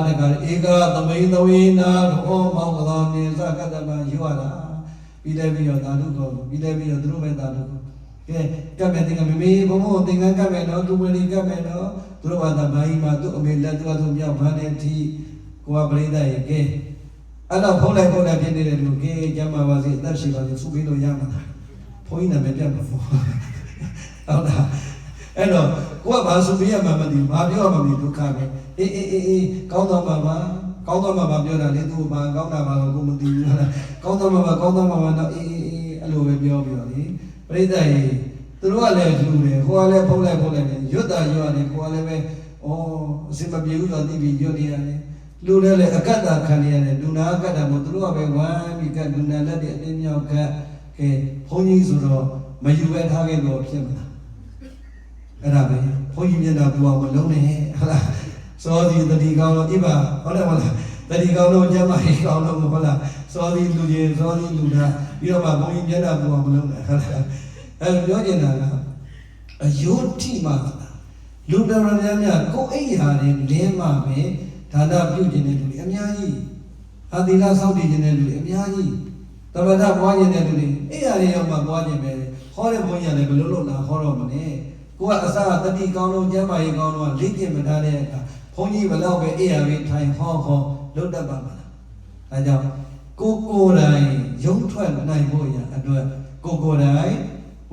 တခါဧကသမိန်သဝေနာတော်မောင်တော်နေစကတ္တမယူရတာပြီးလည်းပြီးတော့ဓာတုတော်ပြီးလည်းပြီးတော့သူတို့ပဲဓာတုကဲကပ်မယ်တင်ကမေဘုံဘုံသင်္ကန်းကပ်မယ်နော်သူဝေလီကပ်မယ်နော်သူတို့ဘာသာဘာကြီးမှာသူ့အမေလက်သူအထုံမြောက်ဖမ်းတဲ့အထိကိုကပရိသတ်ရဲ့ကဲအဲ့တော့ဖုံးလိုက်ဖြစ်နေတဲ့လူကဲကျမ်းပါပါစေအသက်ရှိပါစေစုပြီးလို့ရမှာဘုန်းကြီးနာမည်ပြတ်မှာပေါ့ဟုတ်လားအဲ့တော့ကိုကဘာဆိုပြရမှာမသိဘူးဘာပြောမှမသိဒုက္ခပဲအေးကောင်းတော့မှာပါကောင်းတော့မှာပြောတာလေသူဘာကောင်းတာပါကိုမသိဘူးလားကောင်းတော့မှာတော့အေးအဲ့လိုပဲပြောပြီးတော့လေပရိသတ်ရေတ သူတို့ကလည်းလူတယ်ဟိုကလည်းဖုံးလိုက်ရွတ်တာရွတ်ရတယ်ကိုကလည်းပဲဩအစင်မပြေဘူးဆိုသိပြီးရွတ်နေရတယ်လူလည်းအကတ်တာခံနေရတယ်လူနာအကတ်တာမို့သူတို့ကပဲဝိုင်းပြီးကလူနာလက်တွေအတင်းမြောက်ကဲဘုန်းကြီးဆိုတော့မယူပဲထားခဲ့လို့ဖြစ်မလားအဲ့ဒါပဲဘုန်းကြီးမျက်နှာပူအောင်မလုံးနဲ့ဟုတ်လားစောဒီတတိကောင်းလို့ဣဗဟုတ်တယ်မလားတတိကောင်းလို့ကျမကြီးကောင်းလို့ဟုတ်လားစောဒီလူကြီးစောဒီလူနာပြီးတော့မှဘုန်းကြီးမျက်နှာပူအောင်မလုံးနဲ့ဟုတ်လားအဲ့ပြောချင်တာကအယုဒ္ဓိမှာလူတော်များကိုအိယာနဲ့လင်းမှပဲဒါနပြုကျင်တဲ့လူတွေအများကြီးအာသီလစောင့်တည်ကျင်တဲ့လူတွေအများကြီးတမထပွားကျင်တဲ့လူတွေအိယာတွေရောက်မှပွားကျင်ပဲဟောတဲ့ဘုန်းကြီးကလည်းဘယ်လိုလုပ်လာဟောတော့မလဲကိုကအစတတိကောင်းလို့ကျမ်းမာရေးကောင်းလို့လေ့ကျင့်မထားတဲ့အခါဘုန်းကြီးဘယ်တော့ပဲအိယာတွေထိုင်ဟောလုပ်တတ်ပါမလားဒါကြောင့်ကိုယ်တိုင်ရုံထွက်နိုင်ဖို့ရအတွက်ကိုယ်တိုင်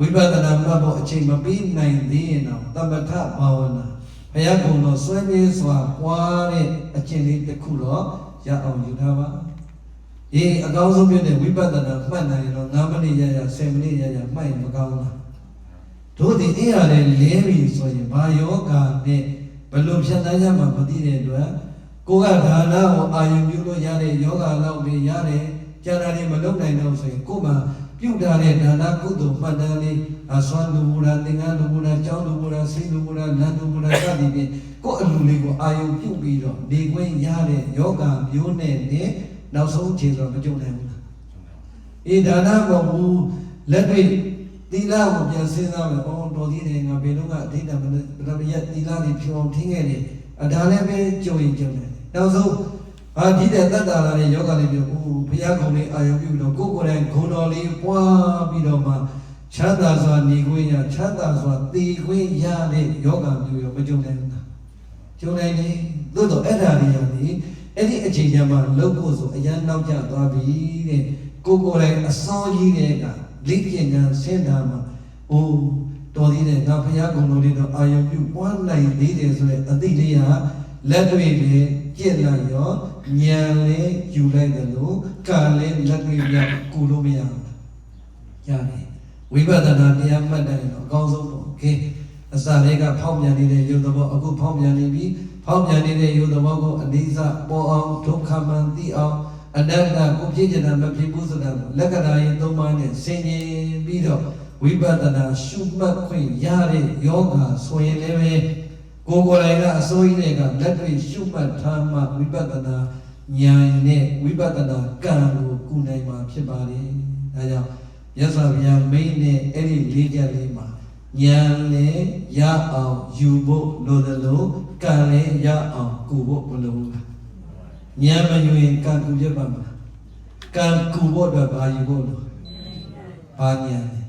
ဝိပဿနာမှတ်ဖို့အချိန်မပေးနိုင်သေးရင်တော့သမထဘာဝနာဘုရားကုံတော်ဆွေးနွေးစွာပွားတဲ့အကျင့်လေးတစ်ခုတော့ရအောင်ယူထားပါအေးအကောင်းဆုံးဖြစ်တဲ့ဝိပဿနာမှတ်နိုင်ရင်တော့9မိနစ်ရ10မိနစ်ရမှတ်ရင်မကောင်းလားတို့ဒီအဲ့ရတယ်လဲပြီဆိုရင်ဘာယောဂနဲ့ဘယ်လိုဖြတ်သန်းရမှာမသိတဲ့အတွက်ကိုကဒါနကိုအာယုပြုလို့ရတဲ့ယောဂလောက်ပဲရတယ်ကျန်တာတွေမလုပ်နိုင်တော့ဆိုရင်ကိုမှပြုထားတဲ့ဒါနကုသိုလ်မှတ်တမ်းလေးအစွမ်းလူမူတာသင်္ကန်းလူမူတာကျောင်းလူမူတာစိတ်လူမူတာလမ်းလူမူတာစသည်ဖြင့်ကိုအလူလေးကိုအာယုပြုပြီးတော့နေခွင့်ရတဲ့ယောဂမျိုးနဲ့နောက်ဆုံးခြေဆိုတော့မကြုံနိုင်ဘူးလားအေးဒါနပေါ်မူလက်တွေ့သီလကိုပြန်စဉ်းစားမယ်တော်သေးတယ်ငါဘယ်တော့ကအဋ္ဌမနပရမယသီလတွေဖြောင်းထင်းခဲ့တယ်ဒါလည်းပဲကြုံရင်ကြုံတယ်နောက်ဆုံးဒီတဲ့တတ်တာလာတဲ့ယောဂလေးမျိုးဘုရားကုံလေးအာယုပြုပြီးတော့ကိုယ်ကိုယ်တိုင်ဂုဏ်တော်လေးပွားပြီးတော့မှချမ်းသာစွာနေခွင့်ရချမ်းသာစွာတည်ခွင့်ရတဲ့ယောဂမျိုးရောမကြုံနိုင်ဘူးလားကြုံနိုင်တယ်သို့တော့အဲ့ဒါလေးရတယ်အဲ့ဒီအချိန်ကျမှလုပ်ဖို့ဆိုအရန်နောက်ကျသွားပြီတဲ့ကိုယ်ကိုယ်တိုင်အစောကြီးတဲ့ကလိကျင်ကံဆင်းတာမှာတော်သေးတယ်ငါဘုရားကုံတော်လေးတော့အာယုပြုပွားနိုင်သေးတယ်ဆိုတဲ့အသိလေးဟာလက်တွေ့ပဲကြည့်လိုက်ရောဉာဏ်လေးယူလိုက်တယ်လို့ကံလေးလက်တွေ့ပြကူလို့မရဘူးရတယ်ဝိပဿနာတရားမှတ်တယ်တော့အကောင်းဆုံးပေါ့โอเคအစလေးကဖောက်ပြန်နေတဲ့ယုတ်သဘောအခုဖောက်ပြန်နေပြီဖောက်ပြန်နေတဲ့ယုတ်သဘောကိုအနိစ္စပေါ်အောင်ဒုက္ခမှန်သိအောင်အနတ္တကိုဖြစ်ကျင်တာမဖြစ်ဘူးဆိုတာလက္ခဏာရင်သုံးပါးနဲ့ဆင်ခြင်ပြီးတော့ဝိပဿနာရှုမှတ်ခွင့်ရတဲ့ယောဂဆိုရင်လည်းပဲကိုယ်ကိုယ်တိုင်ကအစိုးရတွေကလက်တွေ့ရှုမှတ်ထားမှဝိပဿနာဉာဏ်နဲ့ဝိပဿနာကံကိုကုနိုင်မှာဖြစ်ပါလေ။ဒါကြောင့်မြတ်စွာဘုရားမိန့်တဲ့အဲ့ဒီလေးချက်လေးမှာဉာဏ်နဲ့ရအောင်ယူဖို့လိုတယ်လို့ကံနဲ့ရအောင်ကုဖို့မလိုဘူး။ဉာဏ်မယူရင်ကံကုဖြစ်ပါမလား။ကံကုဖို့အတွက်ဘာယူဖို့လဲ။ဘာဉာဏ်လဲ။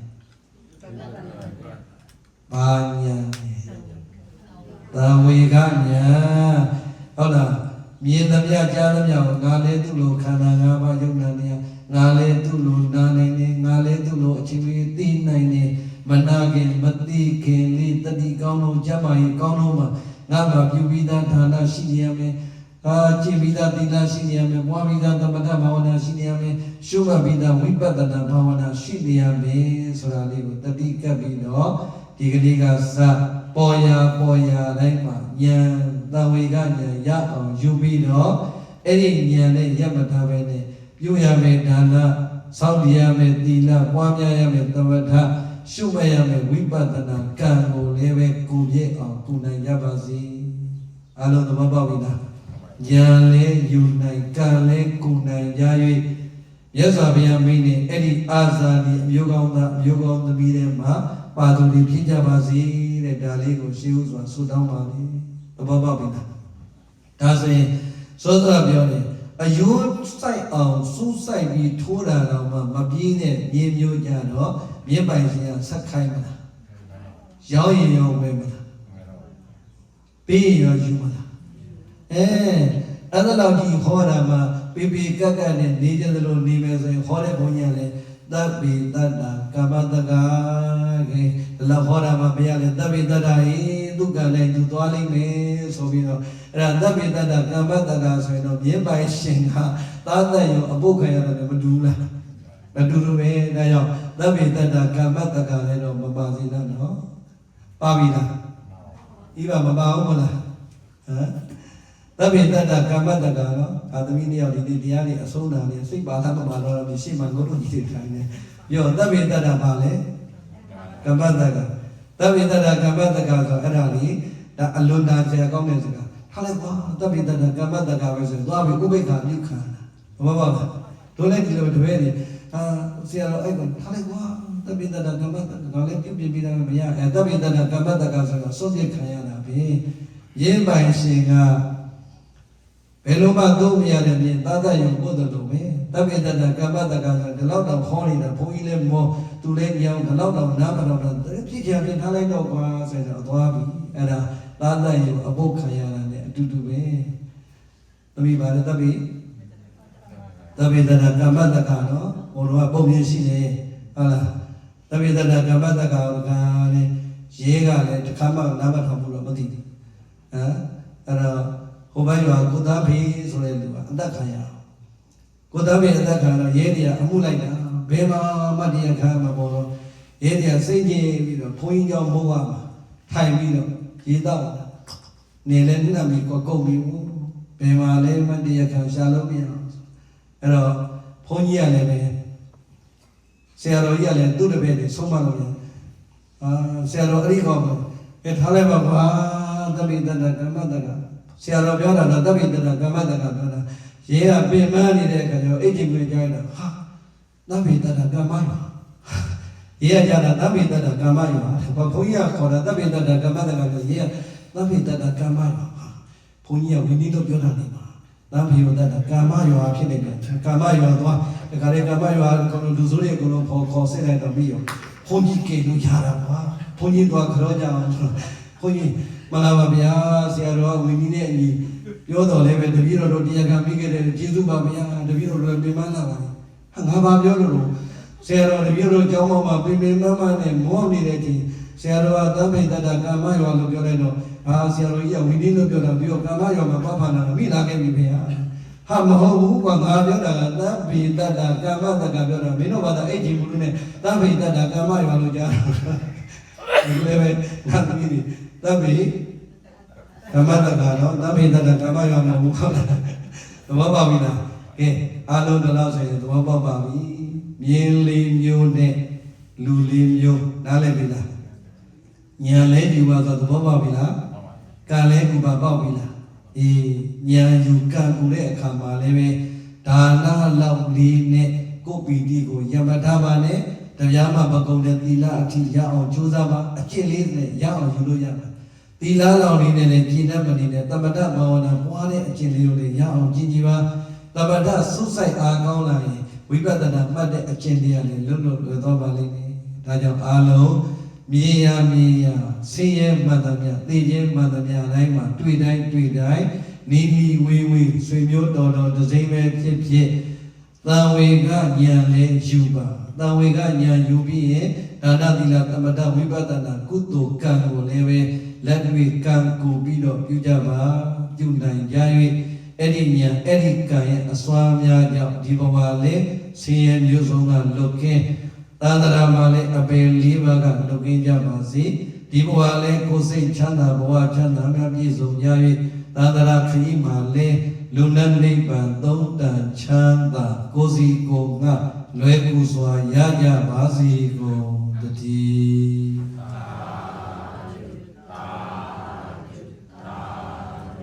ဘာဉာဏ်လဲ။သာဝေကဉာဏ်ဟုတ်လားမြင်သမျှကြားသမျှကိုငါလည်းသူ့လိုခန္ဓာ၅ပါးယုံနာနေငါလည်းသူ့လိုနာနိုင်နေငါလည်းသူ့လိုအချင်းချင်းသိနိုင်နေမနာခင်မသိခင်လေးတတိကောင်းလုံးကျမ်းမာရေးကောင်းလုံးမှာငါမှာပြုပြီးသားဌာနရှိနေရမယ်ကြည်ပြီးသားသီလရှိနေရမယ်ပွားပြီးသားသမထဘာဝနာရှိနေရမယ်ရှုမှတ်ပြီးသားဝိပဿနာဘာဝနာရှိနေရမယ်ဆိုတာလေးကိုတတိကပ်ပြီးတော့ဒီကလေးကစပေါ်ရာတိုင်းမှာဉာဏ်သံဝေကဉာဏ်ရအောင်ယူပြီးတော့အဲ့ဒီဉာဏ်နဲ့ရပ်မထားပဲနဲ့ပြုရမယ်ဒါနစောင့်ရမယ်သီလပွားများရမယ်သမထရှုမှတ်ရမယ်ဝိပဿနာကံကိုလည်းပဲကိုပြည့်အောင်ကုနိုင်ကြပါစေအလုံးသဘောပေါက်ပြီလားဉာဏ်လည်းယူနိုင်ကံလည်းကုနိုင်ကြ၍မြတ်စွာဘုရားမိန့်နေအဲ့ဒီအာဇာတိအမျိုးကောင်းသားအမျိုးကောင်းသမီးတွေမှာပါသူတွေဖြစ်ကြပါစေတဲ့ဒါလေးကိုရှေးဥစွာဆုတောင်းပါလေသဘောပေါက်ပြီလားဒါဆိုရင်စောစောပြောတယ်အယိုးဆိုင်အောင်စူးဆိုင်ပြီးထိုးတာတော့မှမပြေးတဲ့မြေမျိုးကြတော့မြင့်ပိုင်ရှင်ကဆက်ခိုင်းမလားရောင်းရင်ရောဝယ်မလားပေးရင်ရောယူမလားအဲ့ဒါတော့ဒီဟောတာမှာပေပေကက်ကက်နဲ့နေကြသလိုနေမယ်ဆိုရင်ဟောတဲ့ဘုန်းကြီးကလည်းသဗ္ဗေတ္တာကမ္မတက္ကဒီလောက်ဟောတာမှာဘုရားလည်းသဗ္ဗေတ္တာဟိသူကလည်းသူသွားလိမ့်မယ်ဆိုပြီးတော့အဲ့ဒါသဗ္ဗေတ္တာကမ္မတက္ကဆိုရင်တော့မြင်းပိုင်ရှင်ကသာသက်ရောအပုတ်ခံရတယ်မတူဘူးလား အတူတူပဲဒါကြောင့်သဗ္ဗေတ္တကမ္မတက္ကလည်းတော့မပါစေနဲ့နော်ပါပြီလားဒီပါမပါဘူးမလားဟမ်သဗ္ဗေတ္တကမ္မတက္ကနော်အာသမီးနှစ်ယောက်ဒီတရားလေးအဆုံးတာလေးစိတ်ပါလားမပါတော့ဘူးရှေ့မှာငုတ်လို့ကြည့်တယ်ခိုင်းနေပြောသဗ္ဗေတ္တပါလေကမ္မတက္ကသဗ္ဗေတ္တကမ္မတက္ကဆိုအဲ့ဒါလေးဒါအလွန်တန်ဆရာကောင်းတဲ့စကားထားလိုက်ပါသဗ္ဗေတ္တကမ္မတက္ကပဲဆိုတော့သွားပြီးဥပိ္ပခာပြုခံတာဘာပါလဲတို့လည်းဒီလိုတပည့်နေဆရာတော်အဲ့ကထားလိုက်ပါသဗ္ဗေတ္တကမ္မတက္ကလည်းပြုတ်ပြပြီးတာမရအဲသဗ္ဗေတ္တကမ္မတက္ကဆိုတော့စိုးစိတ်ခံရတာပဲရင်းပိုင်ရှင်ကဘယ်လိုမှသုံးမရတဲ့ပြင်သာသယုံပို့တယ်လို့ပဲသဗ္ဗေတ္တကမ္မတက္ကဆိုဒီလောက်တော့ခေါ်နေတာဘုန်းကြီးလည်းမောသူလည်းညောင်းဒီလောက်တော့နားမတော့ဖြစ်ချင်ဖြစ်ထားလိုက်တော့ကွာဆိုတော့သွားပြီအဲ့ဒါသာသယုံအပုတ်ခံရတာနဲ့အတူတူပဲသမီးပါလေသဗ္ဗေတ္တကမ္မတက္ကနော်ဘုရားပုံရရှိနေဟုတ်လားသဗ္ဗေတ္တကမ္မတက္ကကလည်းရေးကလည်းတစ်ခါမှနားမထောင်ဘူးတော့မသိဘူးဟမ်အဲ့တော့ဟိုဘက်ရွာကိုသားဖေးဆိုတဲ့လူကအသက်ခံရအောင်ကိုသားဖေးအသက်ခံတော့ရဲတရားအမှုလိုက်တာဘယ်မှာမှတရားခံမှာပေါ့တော့ရဲတရားစိတ်ကြီးပြီးတော့ဘုန်းကြီးကြောင့်မိုးရမှာထိုင်ပြီးတော့ရေတော့နေလဲနှက်ပြီးကုတ်ပြီးဘယ်မှာလဲမှတရားခံရှာလို့မရအောင်အဲ့တော့ဘုန်းကြီးကလည်းပဲဆရာတော်ကြီးကလည်းသူ့တပည့်တွေဆုံးမလို့ရဆရာတော်အဲ့ဒီဟောပဲထားလိုက်ပါကွာသဗ္ဗေတ္တကမ္မတက္ကဆရာတော်ပြောတာတော့သဗ္ဗေတ္တကမ္မတက္ကပြောတာရဲကပင်မနေတဲ့အခါကျတော့အိတ်ကြီးကိုကြားတာဟာသဗ္ဗေတ္တကမ္မယောရဲကကြားတာသဗ္ဗေတ္တကမ္မယောဘာဘုန်းကြီးကခေါ်တာသဗ္ဗေတ္တကမ္မတက္ကဆိုရဲကသဗ္ဗေတ္တကမ္မယောဘုန်းကြီးကဝိနည်းလို့ပြောတာနေမှာသဗ္ဗေတ္တကမ္မယောဖြစ်နေတယ်ကမ္မယောသွားဒီကနေ့ကမ္မယောကလူစိုးတွေကိုလုံးခေါ်ဆက်လိုက်တော့ပြီးရောဘုန်းကြီးကေလို့ရတာပါဘုန်းကြီးတော့ကြောကြအောင်ဘုန်းကြီးမလာပါဗျာဆရာတော်ဝိနည်းနဲ့အညီပြောတော်လည်းပဲတပည့်တော်တို့တရားခံပြီးခဲ့တဲ့ကျေးဇူးပါဗျာတပည့်တော်တို့ပြင်ပန်းလာပါဟာငါဘာပြောလို့ဆရာတော်တပည့်တော်ကျောင်းပေါ်မှာပြင်မနဲ့မောနေတဲ့အချိန်ဆရာတော်ကသဗ္ဗေတ္တကမ္မယောလို့ပြောလိုက်တော့ဆရာတော်ကြီးကဝိနည်းလို့ပြောတာပြီးတော့ကမ္မယောမှာပပနာမိလာခဲ့ပြီဗျာဟာမဟုတ်ဘူးကွာငါပြောတာကသဗ္ဗေတ္တကမ္မတက္ကပြောတာမင်းတို့ဘာသာအဲ့ချိန်ဘူးနဲ့သဗ္ဗေတ္တကမ္မယောလို့ကြားတယ်လည်းပဲငါသမီးတွေသဗ္ဗေကမ္မတက္ကနော်သဗ္ဗေတ္တကမ္မယောမှာဘူးခေါ်တာသဘောပေါက်ပြီလားကဲအားလုံးတော့ဆိုရင်သဘောပေါက်ပါပြီမြင်းလေးမျိုးနဲ့လူလေးမျိုးနားလည်ပြီလားညာလဲယူပါဆိုသဘောပေါက်ပြီလားကံလဲကူပါပေါက်ပြီလားအေးညာယူကံကူတဲ့အခါမှာလည်းပဲဒါနလောက်လေးနဲ့ကိုပီတိကိုယမထားပါနဲ့တရားမှာပကုံတဲ့သီလအထိရအောင်ကြိုးစားပါအကျင့်လေးနဲ့ရအောင်ယူလို့ရမှာသီလလောက်လေးနဲ့လည်းပြည့်တတ်မနေနဲ့သမထဘာဝနာပွားတဲ့အကျင့်လေးတွေရအောင်ကြည်ကြည်ပါသမထဆုဆိုင်အားကောင်းလာရင်ဝိပဿနာမှတ်တဲ့အကျင့်တရားလေးလွတ်လွတ်သွားပါလိမ့်မယ်ဒါကြောင့်အားလုံးမြေယာဆင်းရဲမှတ်သမျှသိခြင်းမှတ်သမျှတိုင်းမှာတွေ့တိုင်းနီဝေဆွေမျိုးတော်တစိမ့်ပဲဖြစ်သံဝေကဉာဏ်လည်းယူပါသံဝေကဉာဏ်ယူပြီးရင်ဒါနသီလသမထဝိပဿနာကုသိုလ်ကံကိုလည်းပဲလက်တွေ့ကံကိုပြီးတော့ပြုကြပါပြုနိုင်ကြ၍အဲ့ဒီဉာဏ်အဲ့ဒီကံရဲ့အစွမ်းများကြောင့်ဒီဘဝလေးဆင်းရဲမျိုးစုံကလွတ်ကင်းသာသနာမှာလည်းအပင်၄ပါးကလွတ်ကင်းကြပါစေဒီဘဝလည်းကိုယ်စိတ်ချမ်းသာဘဝချမ်းသာများပြည့်စုံကြ၍သာသနာခရီးမှာလည်းလူနတ်နိဗ္ဗာန်သုံးတန်ချမ်းသာကိုယ်စီကိုယ်ငါလွယ်ကူစွာရကြပါစေကုန်တည်း